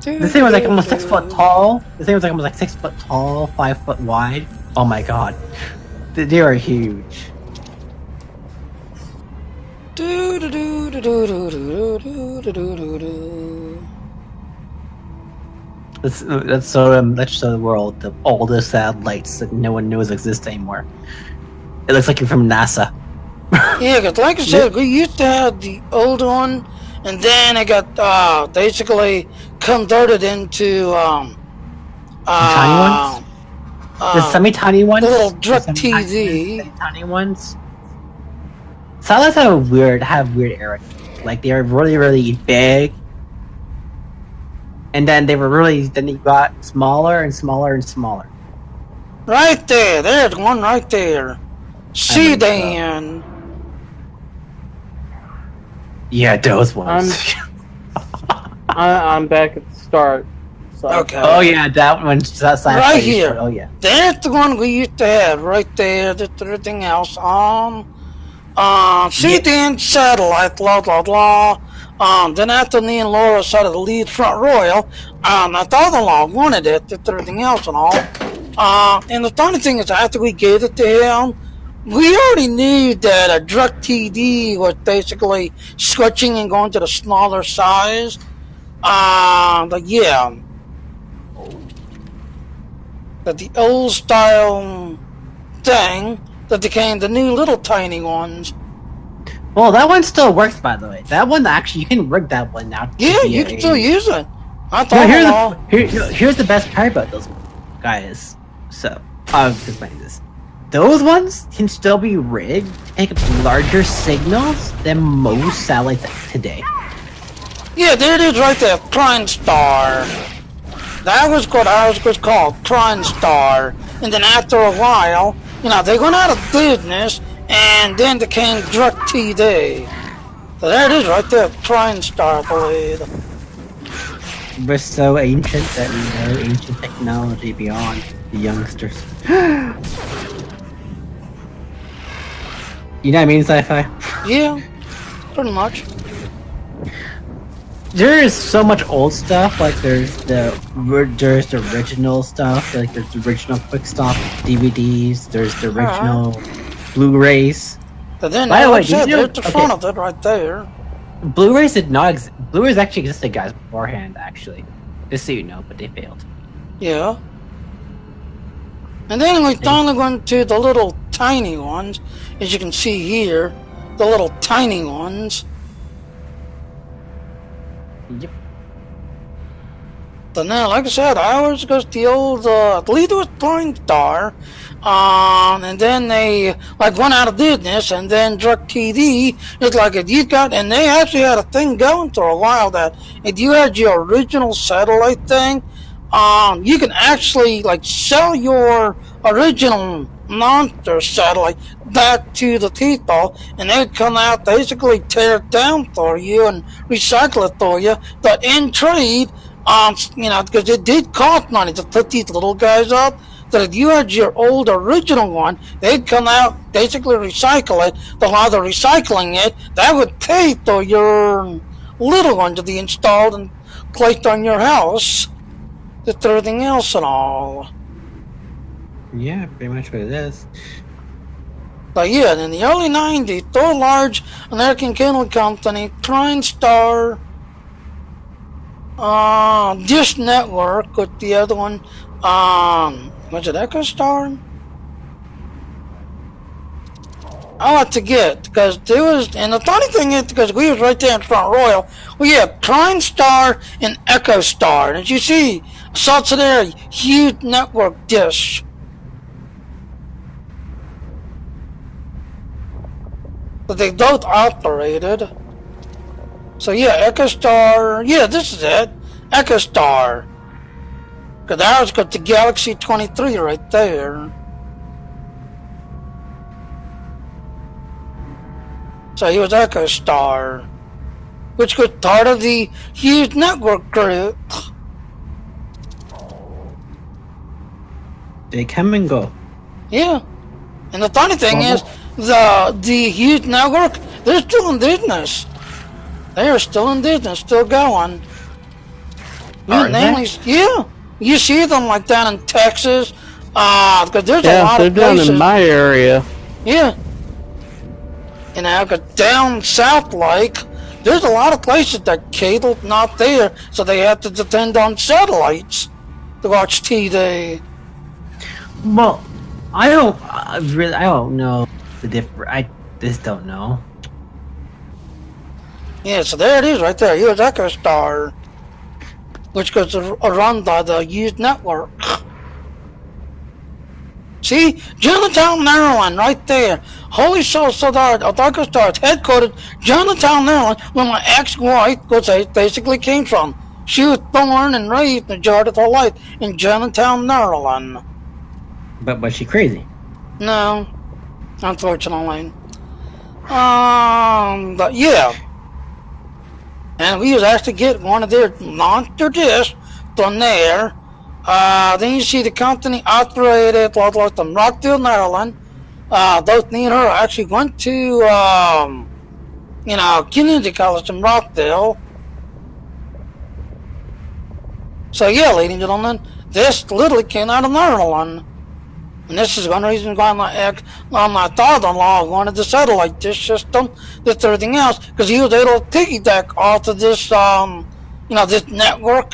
This thing was like almost 6 foot tall. This thing was like almost like 6 foot tall, 5 foot wide. Oh my god, they are huge. Let's show the world all the satellites that no one knows exist anymore. It looks like you're from NASA. Yeah, because like I said, we used to have the old one, and then it got basically converted into tiny ones. The semi-tiny ones. The little direct TV. Tiny ones. Satellites have weird era. Like they are really, really big, and then then you got smaller and smaller and smaller. Right there, there's one right there. See, Dan. Yeah, those ones. I'm back at the start. So. Okay. Oh yeah, that one's right here. Oh yeah. That's the one we used to have right there. That's everything else. CDN satellite, blah blah blah. Then Anthony and Laura decided to lead Front Royal. I thought the law wanted it, that's everything else and all. And the funny thing is, after we gave it to him, we already knew that a direct TD was basically switching and going to the smaller size. But yeah. That the old style thing that became the new little tiny ones. Well, that one still works, by the way. That one actually, you can rig that one now. Yeah, you can still use it. I thought here's the best part about those guys. So, I'll explain this. Those ones can still be rigged to pick up larger signals than most satellites today. Yeah, there it is right there, Prime Star. That was what ours was called, Prime Star. And then after a while, they went out of business, and then became Direct TV. So there it is right there, Prime Star, I believe. We're so ancient that we know ancient technology beyond the youngsters. You know what I mean, sci-fi? Yeah, pretty much. There is so much old stuff, like there's the original stuff, like there's the original Quick Stop DVDs, there's the original Blu-rays. But then, by the way, there's the front of it right there. Blu-rays did not Blu-rays actually existed, guys, beforehand, actually. Just so you know, but they failed. Yeah. And then we finally went to the little tiny ones, as you can see here, the little tiny ones. Yep. But now, like I said, ours goes the old, I believe it was Prime Star, and then they, went out of business, and then Direct TV, it's like if you got, and they actually had a thing going for a while that if you had your original satellite thing, you can actually, sell your original monster satellite back to the people, and they'd come out, basically tear it down for you and recycle it for you, but in trade, because it did cost money to put these little guys up, that if you had your old original one, they'd come out, basically recycle it, but while they're recycling it, that would pay for your little one to be installed and placed on your house, with everything else and all. Yeah, pretty much what it is. But yeah, in the early 90s, the large American cable company, Prime Star, Dish Network with the other one, was it Echo Star? I'll have to get, because there was, and the funny thing is, because we was right there in Front Royal, we had Prime Star and Echo Star, and as you see, subsidiary, huge network dish. But they both operated. So yeah, Echo Star, yeah, this is it, Echo Star. Because ours got the Galaxy 23 right there. So he was Echo Star, which was part of the huge network group. They come and go. Yeah. And the funny thing is, the huge network, they're still in business. They are still in business, still going. Namely, yeah. You see them like down in Texas, because there's a lot of places. They're down in my area. Yeah. You know, because down south, like, there's a lot of places that cable's not there, so they have to depend on satellites to watch TV. Well, I don't know the difference. I just don't know. Yeah, so there it is right there. Here's EchoStar, which goes run by the used network. See? Jonatown, Maryland, right there. Holy Soul Solar of EchoStar is headquartered Jonatown, Maryland, where my ex-wife basically came from. She was born and raised majority of her life in Jonatown, Maryland. But was she crazy? No, unfortunately. But yeah. And we was actually getting one of their monster discs from there. Then you see the company operated like from Rockville, Maryland. Both me and her actually went to, community college in Rockville. So yeah, ladies and gentlemen, this literally came out of Maryland. And this is one reason why my father-in-law wanted the satellite dish system, this everything else, because he was able to piggyback off of this, this network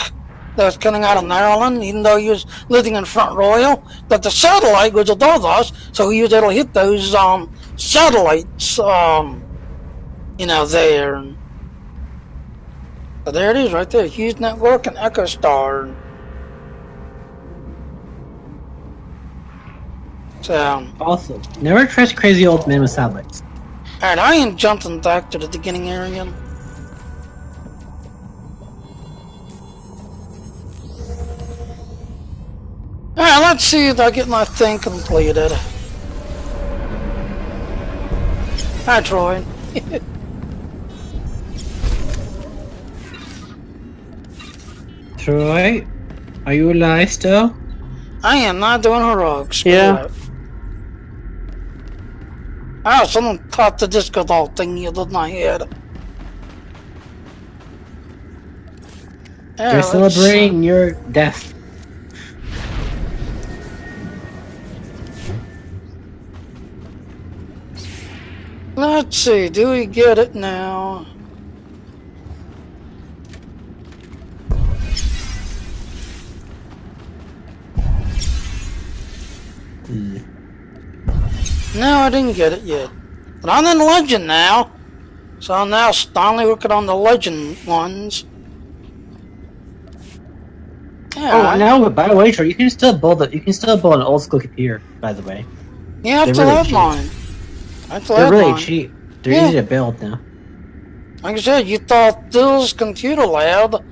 that was coming out of Maryland, even though he was living in Front Royal, but the satellite was above us, so he was able to hit those satellites, there. So there it is right there, Hughes Network and EchoStar. So, also, never trust crazy old men with satellites. Alright, I am jumping back to the beginning area. Alright, let's see if I get my thing completed. Hi, Troy. Troy, are you alive still? I am not doing heroics. Yeah. Someone popped the disco ball thingy above my head. You're celebrating your death. Let's see, do we get it now? No, I didn't get it yet. But I'm in Legend now. So I'm now finally working on the Legend ones. Yeah, now, by the way, Troy, you can still build an old school computer, by the way. Yeah, I still have mine. They're really cheap. They're easy to build now. Like I said, you thought Bill's computer lab that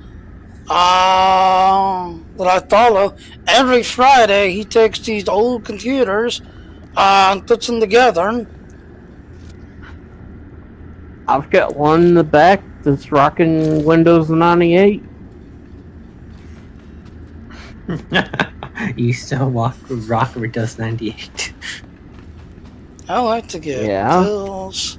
I follow, every Friday he takes these old computers and puts them together. I've got one in the back that's rocking Windows 98. You still rock Windows 98. I like to get pills.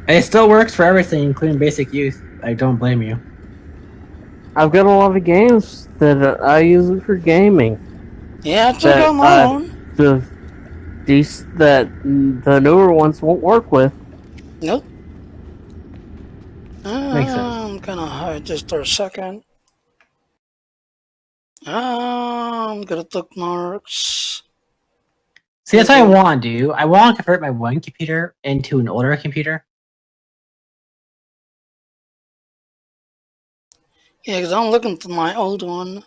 It still works for everything, including basic use. I don't blame you. I've got a lot of games that I use it for gaming. Yeah, I got my own. The newer ones won't work with. Nope. Makes sense. I'm gonna hide this for a second. I'm gonna bookmarks. See, that's what I want to do. I want to convert my one computer into an older computer. Yeah, because I'm looking for my old one.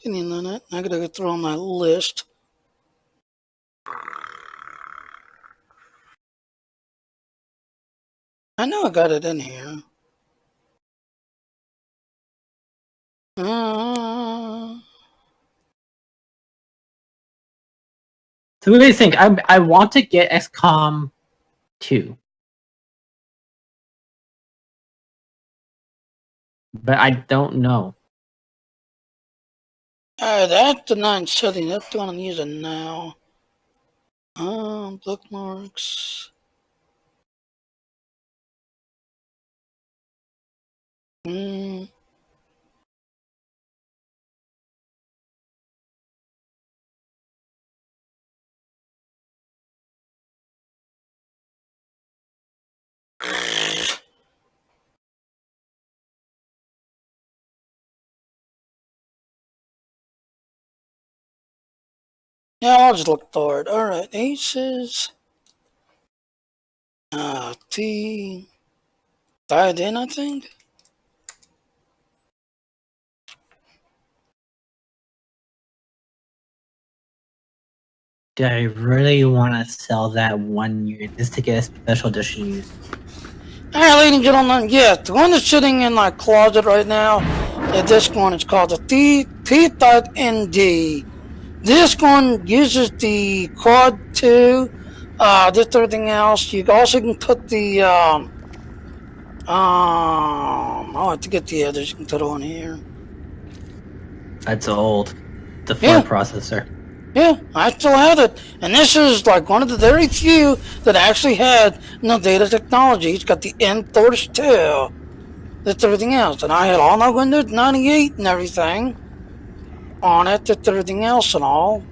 Give me a minute. I gotta go through on my list. I know I got it in here. So what do you think? I want to get XCOM 2. But I don't know. Alright, that's the 9 setting. That's the one I'm using now. Bookmarks. Yeah, I'll just look for it. Alright, aces. T. Dialed in, I think. Do I really want to sell that 1 year just to get a special edition use? Alright, ladies and gentlemen, yes, the one that's sitting in my closet right now is this one. It's called the T.ND. This one uses the Quad 2, just everything else. You also can put the, I have to get the others. You can put on here. That's old. The Ford processor. Yeah, I still have it. And this is like one of the very few that actually had no data technology. It's got the N32. That's everything else. And I had all my Windows 98 and everything on it. That's everything else and all.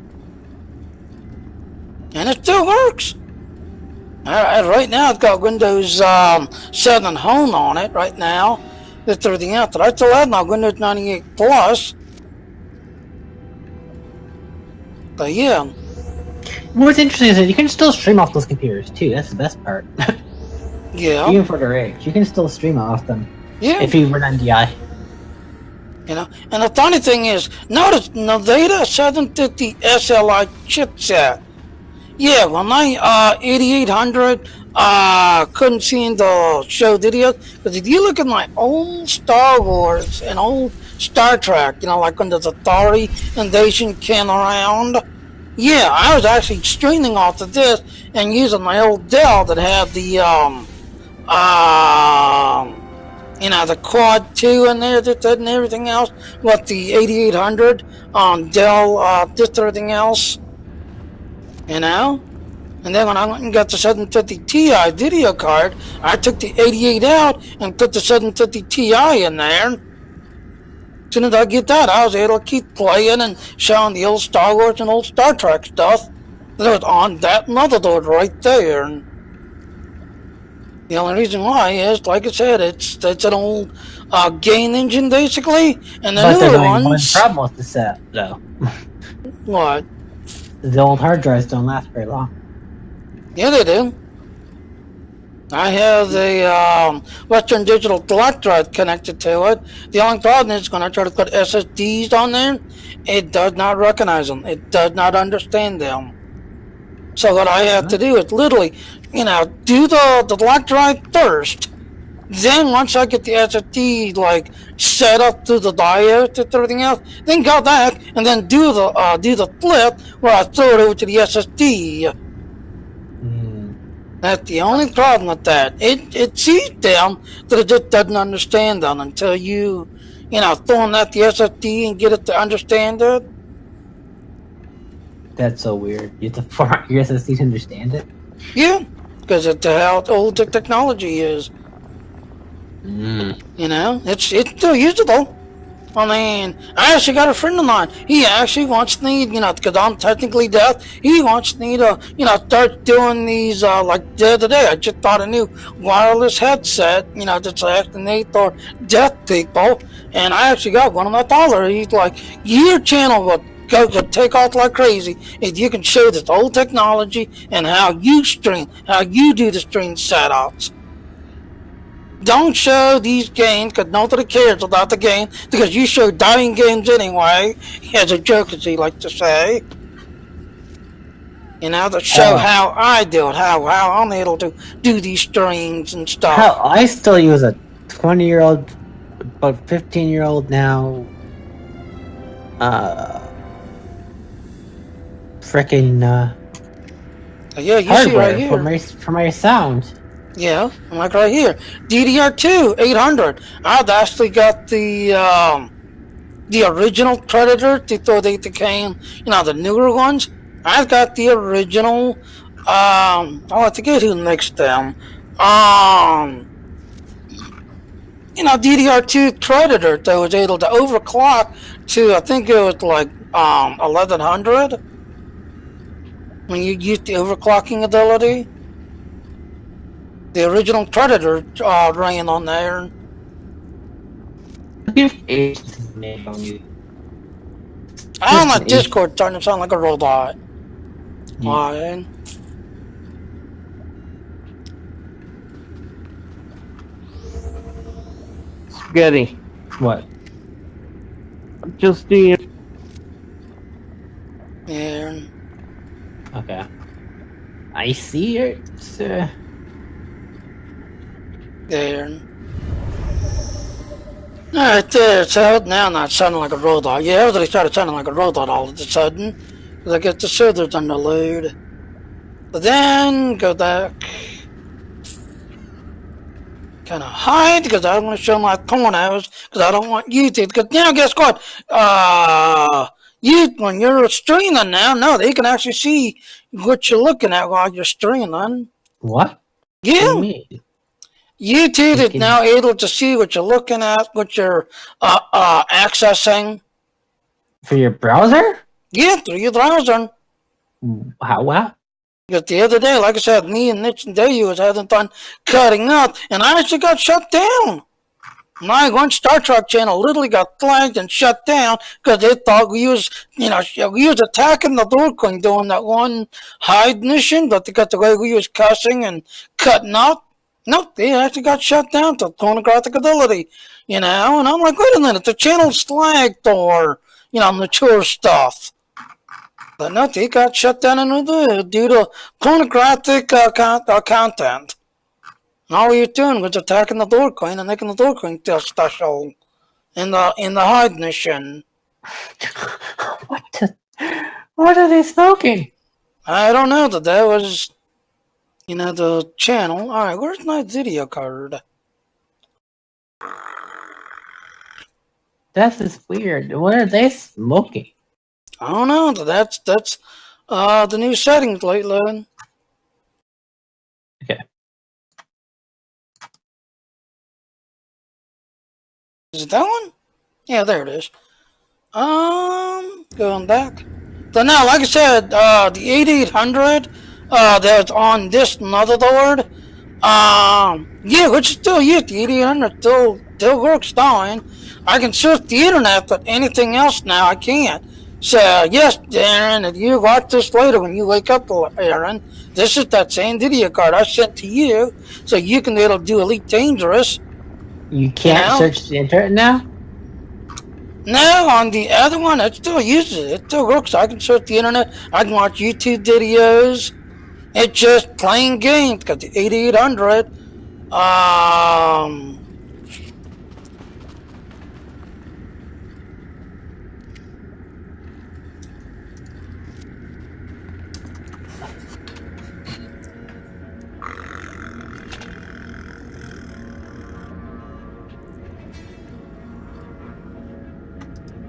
And it still works. Right now it's got Windows 7 Home on it right now. That's everything else. But I still have my Windows 98 Plus. But yeah. What's interesting is that you can still stream off those computers too. That's the best part. Yeah. Even for their age, you can still stream off them. Yeah. If you run NDI. You know, and the funny thing is, notice Nevada 750 SLI chipset. Yeah, when my 8800 couldn't seem to show videos, because if you look at my old Star Wars and old Star Trek, you know, like when the Atari Invasion came around, yeah, I was actually streaming off of this and using my old Dell that had the you know, the Quad 2 in there and everything else, with the 8800 on Dell, just everything else, you know. And then when I went and got the 750 Ti video card, I took the 88 out and put the 750 Ti in there. As soon as I get that, I was able to keep playing and showing the old Star Wars and old Star Trek stuff that was on that motherboard right there. And the only reason why is, like I said, it's an old game engine basically, and the newer ones. One problem with the set, though. What? The old hard drives don't last very long. Yeah, they do. I have the Western Digital Deluxe drive connected to it. The only problem is when I try to put SSDs on there, it does not recognize them. It does not understand them. So what I have to do is literally, you know, do the Deluxe drive first. Then once I get the SSD like set up through the diodes and everything else, then go back and then do the flip where I throw it over to the SSD. That's the only problem with that. It sees them, but it just doesn't understand them until you know, throw in at the SSD and get it to understand it. That's so weird. You have to format your SSD to understand it? Yeah, because it's how old the technology is. You know, it's still usable. I mean, I actually got a friend of mine. He actually wants me, you know, because I'm technically deaf, he wants me to, you know, start doing these, like the other day, I just bought a new wireless headset, you know, that's actually for deaf people, and I actually got one of my father. He's like, your channel will take off like crazy if you can show this old technology and how you stream, how you do the stream setups. Don't show these games because nobody cares about the game because you show dying games anyway, as a joke as he likes to say. You know, to show how I do it, how I'm able to do these streams and stuff. Hell, I still use a 20-year-old, about 15-year-old now, frickin' yeah, you see right here. For my sound. Yeah, I'm like right here. DDR2 800. I've actually got the the original Predator before they became, the newer ones. I've got the original. I forget who makes them. DDR2 Predator that was able to overclock to, I think it was like 1100 when you used the overclocking ability. The original Predator ran on there. I don't like Discord starting to sound like a robot. Fine. Spaghetti. What? Just the. Yeah. Okay. I see it. There. Alright, there. So now not sounding like a robot. Yeah, everybody started sounding like a robot all of a sudden. Because I guess the server's under load. But then, go back. Kind of hide because I don't want to show my pornos because I don't want YouTube. Because now, guess what? When you're streaming now, no, they can actually see what you're looking at while you're streaming. What? Yeah. What do you mean? YouTube is now able to see what you're looking at, what you're accessing. For your browser? Yeah, through your browser. How? What? Because the other day, like I said, me and Mitch and Dayu was having fun cutting up, and I actually got shut down. My one Star Trek channel literally got flagged and shut down because they thought we was attacking the Dorking doing that one hide mission, but because the way we was cussing and cutting up, nope, they actually got shut down to pornographic ability, and I'm like, wait a minute, the channel's flagged or, mature stuff. But no, they got shut down due to pornographic content. And all we were doing was attacking the door queen and making the door queen feel special in the hide mission. What are they smoking? I don't know. That was, the channel. All right, where's my video card? That's just weird. What are they smoking? I don't know. That's the new settings lately. Okay. Is it that one? Yeah, there it is. Going back. So now, like I said, the 8800 that's on this motherboard, yeah, which is still used. The 8800 still works fine. I can surf the internet, but anything else now I can't. So, yes, Aaron, if you watch this later when you wake up, Aaron, this is that same video card I sent to you, so you can be able to do Elite Dangerous. You can't search the internet now? No, on the other one, it still uses it. It still works. I can search the internet. I can watch YouTube videos. It's just playing games. Got the 8800.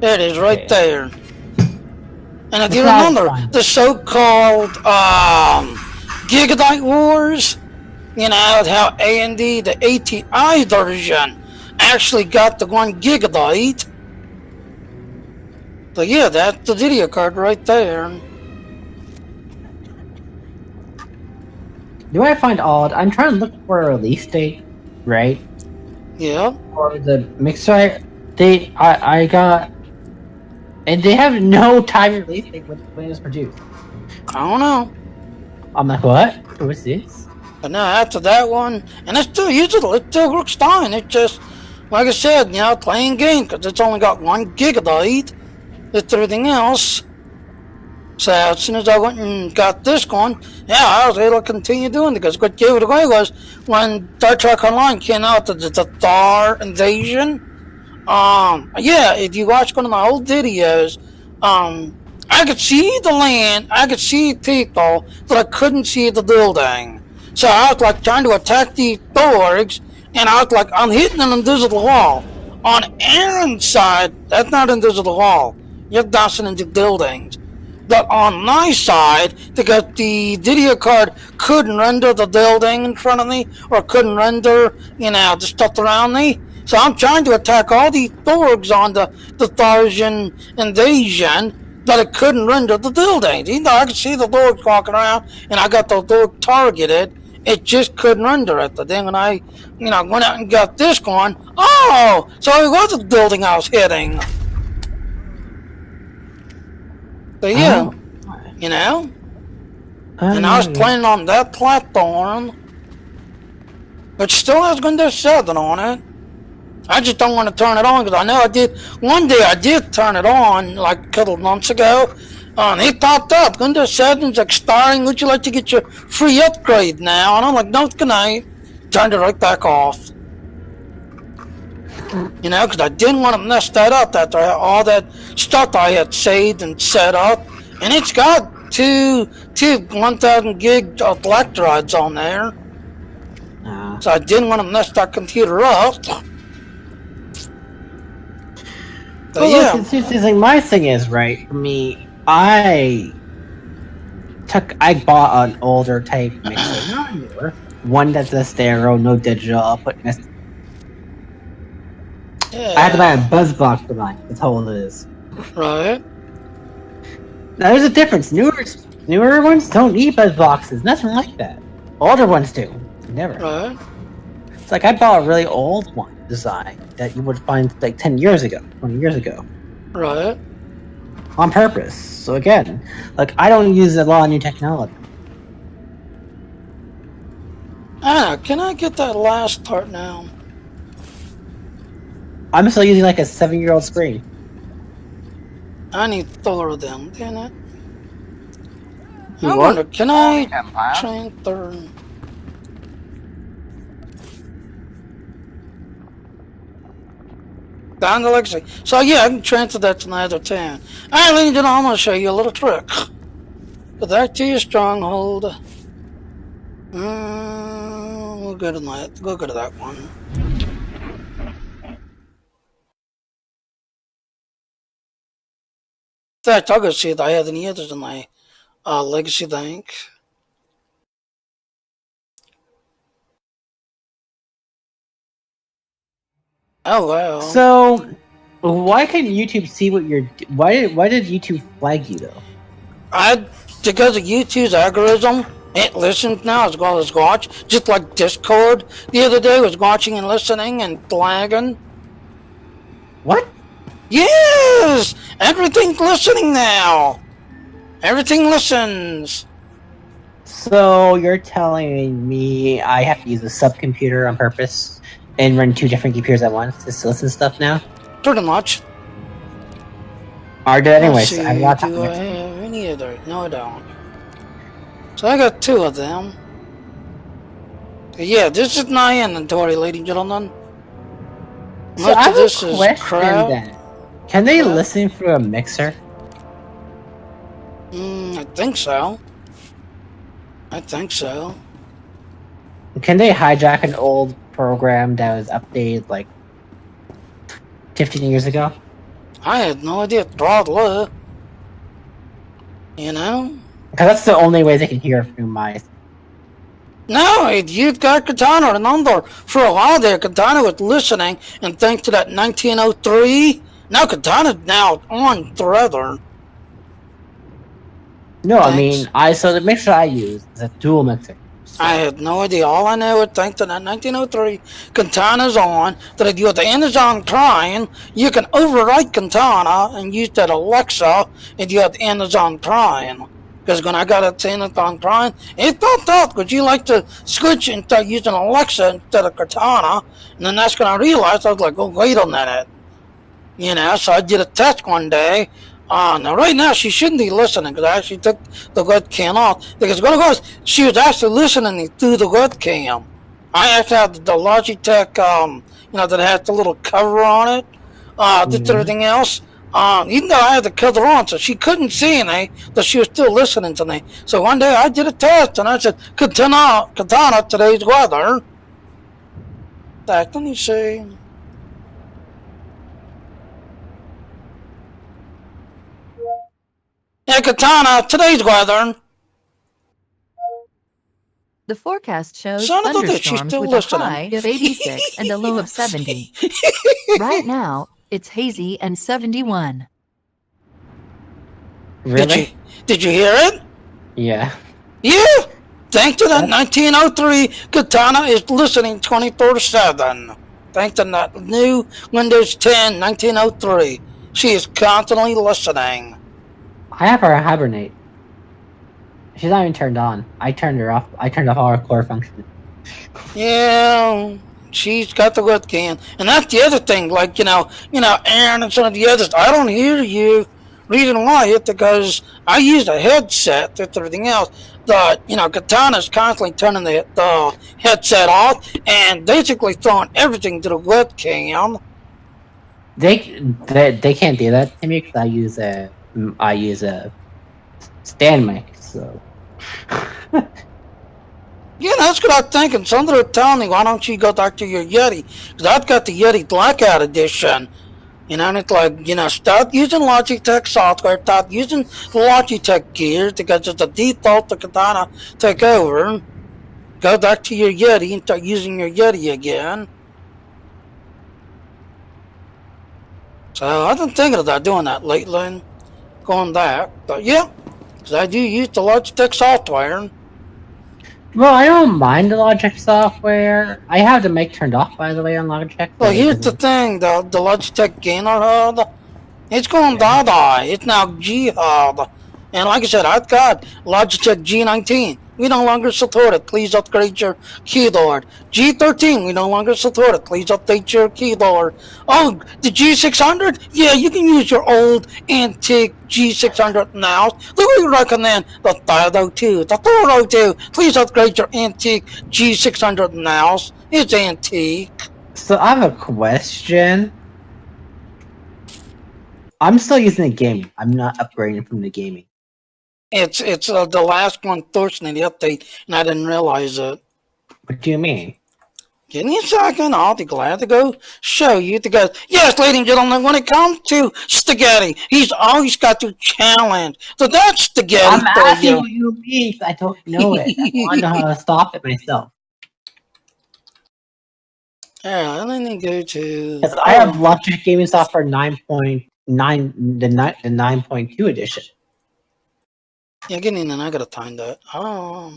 There it is, right there. And if you remember, the so-called Gigabyte Wars, how AMD, the ATI version, actually got the 1 gigabyte. So yeah, that's the video card right there. Do I find odd? I'm trying to look for a release date, right? Yeah. For the Mechwarrior, I got, and they have no time release date when it was produced. I don't know. I'm like, what? What's this? But now after that one, and it's still usable. It still works fine. It's just, like I said, playing games because it's only got 1 gigabyte. It's everything else. So as soon as I went and got this going, yeah, I was able to continue doing it because what gave it away was when Star Trek Online came out, the Star Invasion. Yeah, if you watch one of my old videos, I could see the land, I could see people, but I couldn't see the building. So I was like trying to attack the Borgs, and I was like, I'm hitting an invisible wall. On Aaron's side, that's not invisible at all. You're dancing into buildings. But on my side, because the video card couldn't render the building in front of me, or couldn't render, the stuff around me. So I'm trying to attack all the Thorgs on the Tharsian invasion, but it couldn't render the buildings. Even though I could see the Thorgs walking around, and I got the Thorg targeted, it just couldn't render it. But then when I, went out and got this going, oh, so it was a building I was hitting. So yeah, and I was playing on that platform, which still has Windows 7 on it. I just don't want to turn it on because I know one day I did turn it on like a couple of months ago, and it popped up, Windows 7's expiring, would you like to get your free upgrade now? And I'm like, no, good night. Turned it right back off. Because I didn't want to mess that up after all that stuff I had saved and set up. And it's got two 1,000 gig black drives on there. So I didn't want to mess that computer up. Well, yeah. Look, my thing is, right, for me, I bought an older type mixer, not newer, one that's a stereo, no digital output. Yeah. I had to buy a BuzzBox for mine. That's all it is. Right. Now there's a difference. Newer ones don't need BuzzBoxes. Nothing like that. Older ones do. Never. Right. It's like I bought a really old one design that you would find like 10 years ago, 20 years ago. Right. On purpose. So again, I don't use a lot of new technology. Anna, can I get that last part now? I'm still using a 7-year-old screen. I need 4 of them, damn it. I wonder, can I transfer? Down to Legacy. So yeah, I can transfer that to Nether 10. Alright, ladies and gentlemen, I'm going to show you a little trick. Go back to your stronghold. We'll go to that. We'll go to that one. In fact, I'll go see if I have any others in my Legacy bank. Oh wow. So, why couldn't YouTube see what you're? Why did YouTube flag you though? Because of YouTube's algorithm, it listens now as well as watch. Just like Discord the other day was watching and listening and flagging. What? Yes! Everything's listening now! Everything listens! So, you're telling me I have to use a subcomputer on purpose and run 2 different computers at once to listen to stuff now? Pretty much. Or do anyways, do I have any other? No, I don't. So I got 2 of them. Yeah, this is my inventory, ladies and gentlemen. So I have a question then. Can they listen through a mixer? I think so. I think so. Can they hijack an old program that was updated 15 years ago? I had no idea. Probably. Because that's the only way they can hear through my... No, you've got Katana. Remember, for a while there, Katana was listening, and thanks to that 1903, now Katana's now on forever. No, I mean, so the mixer I use is a dual mixer. So. I had no idea. All I know is thanks to that 1903, Katana's on, that if you're at the Amazon Prime, you can overwrite Katana and use that Alexa if you're at the Amazon Prime. Because when I got it to Amazon Prime, it popped up because you like to switch and start using Alexa instead of Katana. And then that's when I realized, I was like, oh, wait a minute. So I did a test one day. Now right now she shouldn't be listening because I actually took the webcam off. Because she was actually listening through the webcam. I actually had the Logitech, that has the little cover on it. Did everything else. Even though I had the cover on, so she couldn't see me, but she was still listening to me. So one day I did a test and I said, Katana, today's weather. Let me see. Yeah, Katana, today's weather. The forecast shows Son of a bitch, she's thunderstorms still with a listening. high of 86 and a low of 70. Right now, it's hazy and 71. Really? Did you hear it? Yeah. Yeah! Thanks to that 1903, Katana is listening 24/7. Thanks to that new Windows 10 1903. She is constantly listening. I have her hibernate. She's not even turned on. I turned her off. I turned off all her core functions. Yeah, she's got the webcam. And that's the other thing, like, Aaron and some of the others, I don't hear you. Reason why is because I use a headset and everything else. Katana's constantly turning the headset off and basically throwing everything to the webcam. They can't do that to me because I use a stand mic, so. Yeah, that's what I'm thinking. Somebody was telling me, why don't you go back to your Yeti? Because I've got the Yeti Blackout Edition. And it's like, start using Logitech software, start using the Logitech gear, because it's a default to Katana take over. Go back to your Yeti and start using your Yeti again. So I've been thinking about doing that lately, going back. But yeah, because I do use the Logitech software. Well, I don't mind the Logitech software. I have the mic turned off, by the way, on Logitech. Well, here's the thing, the Logitech gainer HUD, it's going die. It's now G HUD. And like I said, I've got Logitech G19. We no longer support it. Please upgrade your keyboard. G13, we no longer support it. Please update your keyboard. Oh, the G600? Yeah, you can use your old antique G600 now. We recommend the 302, the 402. Please upgrade your antique G600 now. It's antique. So I have a question. I'm still using the gaming. I'm not upgrading from the gaming. It's the last one forcing the update, and I didn't realize it. What do you mean? Give me a second. I'll be glad to go show you the guys. Yes, ladies and gentlemen, when it comes to spaghetti, he's always got to challenge. So that's spaghetti. I'm asking what you mean. I don't know it. I want to know how to stop it myself. Yeah, let me go to. Because I have Logitech gaming software 9.9, the 9.2 edition. Yeah, get in and I gotta find that. Oh.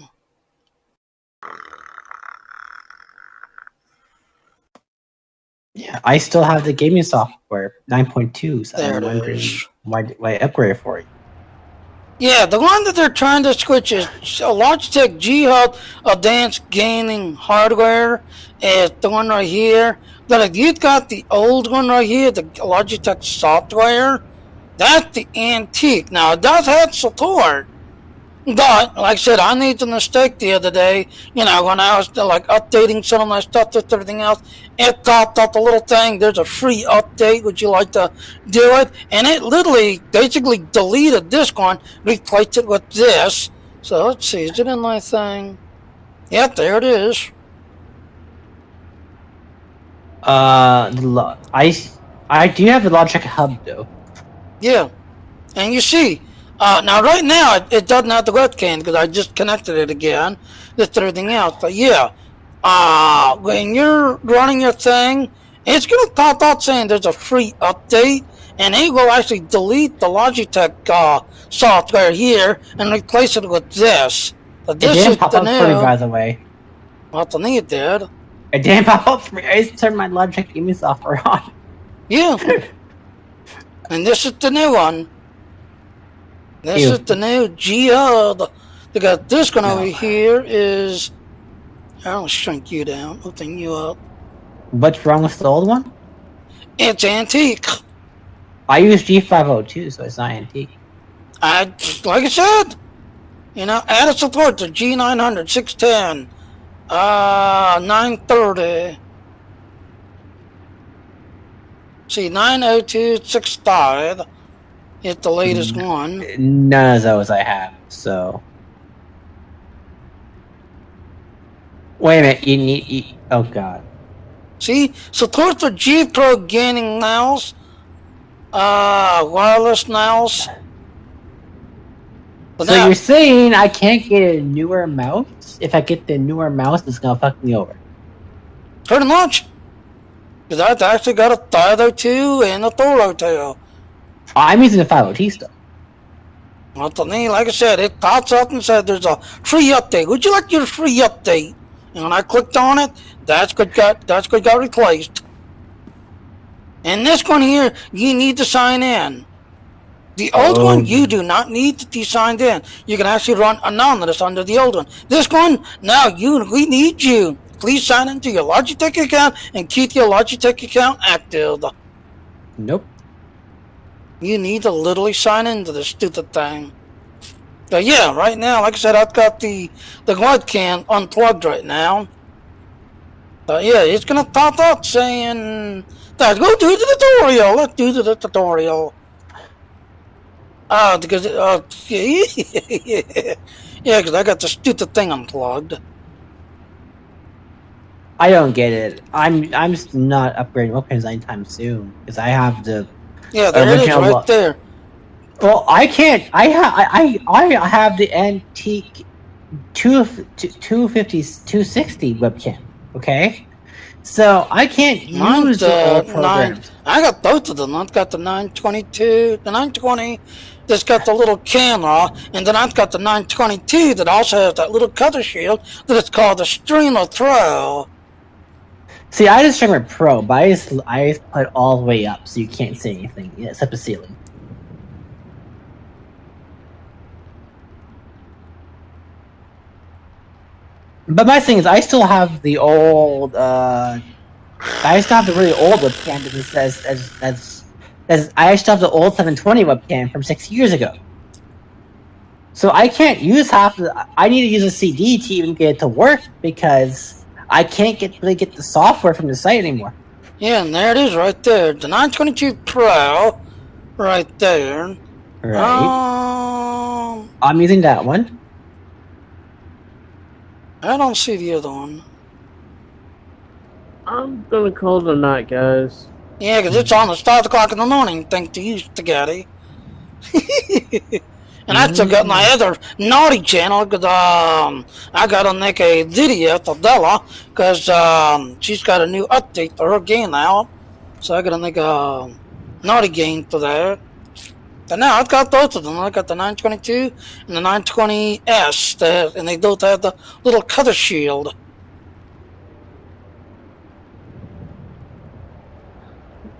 Yeah, I still have the gaming software 9.2, so there I'm wondering why upgrade for it. Yeah, the one that they're trying to switch is Logitech G HUD Advanced Gaming Hardware. Is the one right here. But if you've got the old one right here, the Logitech software, that's the antique. Now, it does have support. But, like I said, I made the mistake the other day, when I was updating some of my stuff with everything else. It popped up a little thing, there's a free update, would you like to do it? And it literally, basically deleted this one, replaced it with this. So, let's see, is it in my thing? Yep, there it is. I do have the Logitech Hub, though. Yeah, and you see, now right now it doesn't have the webcam because I just connected it again. Just everything else, but yeah, when you're running your thing, it's gonna pop out saying there's a free update, and it will actually delete the Logitech software here and replace it with this. But this it didn't pop up for me, by the way. Well, to me it did. It didn't pop up for me. I just turned my Logitech gaming software on. Yeah. And this is the new one. This is the new G HUD. They got this one over here is. I'll shrink you down, open you up. What's wrong with the old one? It's antique. I use G502, so it's not antique. Like I said, added support to G900, 610, 930. See, 90265 is the latest one. None of those I have, so. Wait a minute, you need. Oh god. See, support for G Pro gaming mouse, wireless mouse. But so now, you're saying I can't get a newer mouse? If I get the newer mouse, it's gonna fuck me over. pretty much. Because I've actually got a Thither 2 and a Thoro tail. I'm using the 5OT still. Well, to me, like I said, it pops up and said there's a free update. Would you like your free update? And when I clicked on it, that's what got replaced. And this one here, you need to sign in. The old one, you do not need to be signed in. You can actually run anonymous under the old one. This one, now we need you. Please sign into your Logitech account and keep your Logitech account active. Nope. You need to literally sign into this stupid thing. But yeah, right now, like I said, I've got the webcam unplugged right now. But yeah, it's gonna pop up saying, "Let's go do the tutorial. Let's do the tutorial." Because yeah, because I got the stupid thing unplugged. I don't get it. I'm just not upgrading webcams anytime soon because I have the there it is right there. Well, I can't. I have the antique 260 webcam. Okay, so I can't use the old programs. I got both of them. I've got the 922, the 920 that's got the little camera, and then I've got the 922 that also has that little cutter shield that is called the Streamer Pro. See, I just Streamer Pro, but I just put it all the way up so you can't see anything except the ceiling. But my thing is, I still have the old. I still have the really old webcam that says I still have the old 720 webcam from 6 years ago. So I can't use half the. I need to use a CD to even get it to work because I can't really get the software from the site anymore. Yeah, and there it is right there. The 922 Pro, right there. Right. I'm using that one. I don't see the other one. I'm gonna call it a night, guys. Yeah, because it's on at 5 o'clock in the morning, thanks to you, Spaghetti. And I still got my other naughty channel, because I gotta make a video to Della, because she's got a new update for her game now. So I gotta make a naughty game for that. And now I've got both of them. I got the 922 and the 920S, and they both have the little cutter shield.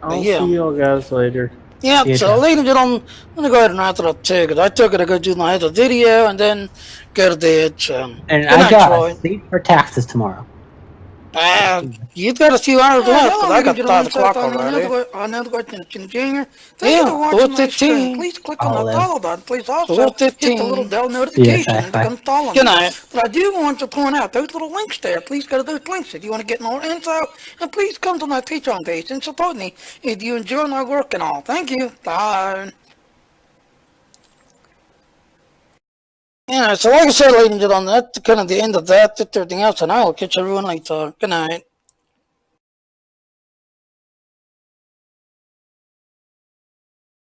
I'll see y'all guys later. Yeah, so ladies and gentlemen, I'm gonna go ahead and wrap it up too, because I took it to go do my other video and then go to bed. And I got a seat for taxes tomorrow. You've got a few hours left, because I got 5 o'clock already. Another question, Junior. Thank you for watching my stream. Please click on the follow button. Please also hit the little bell notification and become following. Good night. But I do want to point out those little links there. Please go to those links if you want to get more info. And please come to my Patreon page and support me if you enjoy my work and all. Thank you. Bye. Yeah, so like I said, ladies and gentlemen, that's kind of the end of that. Everything else, and I will catch everyone later. Good night.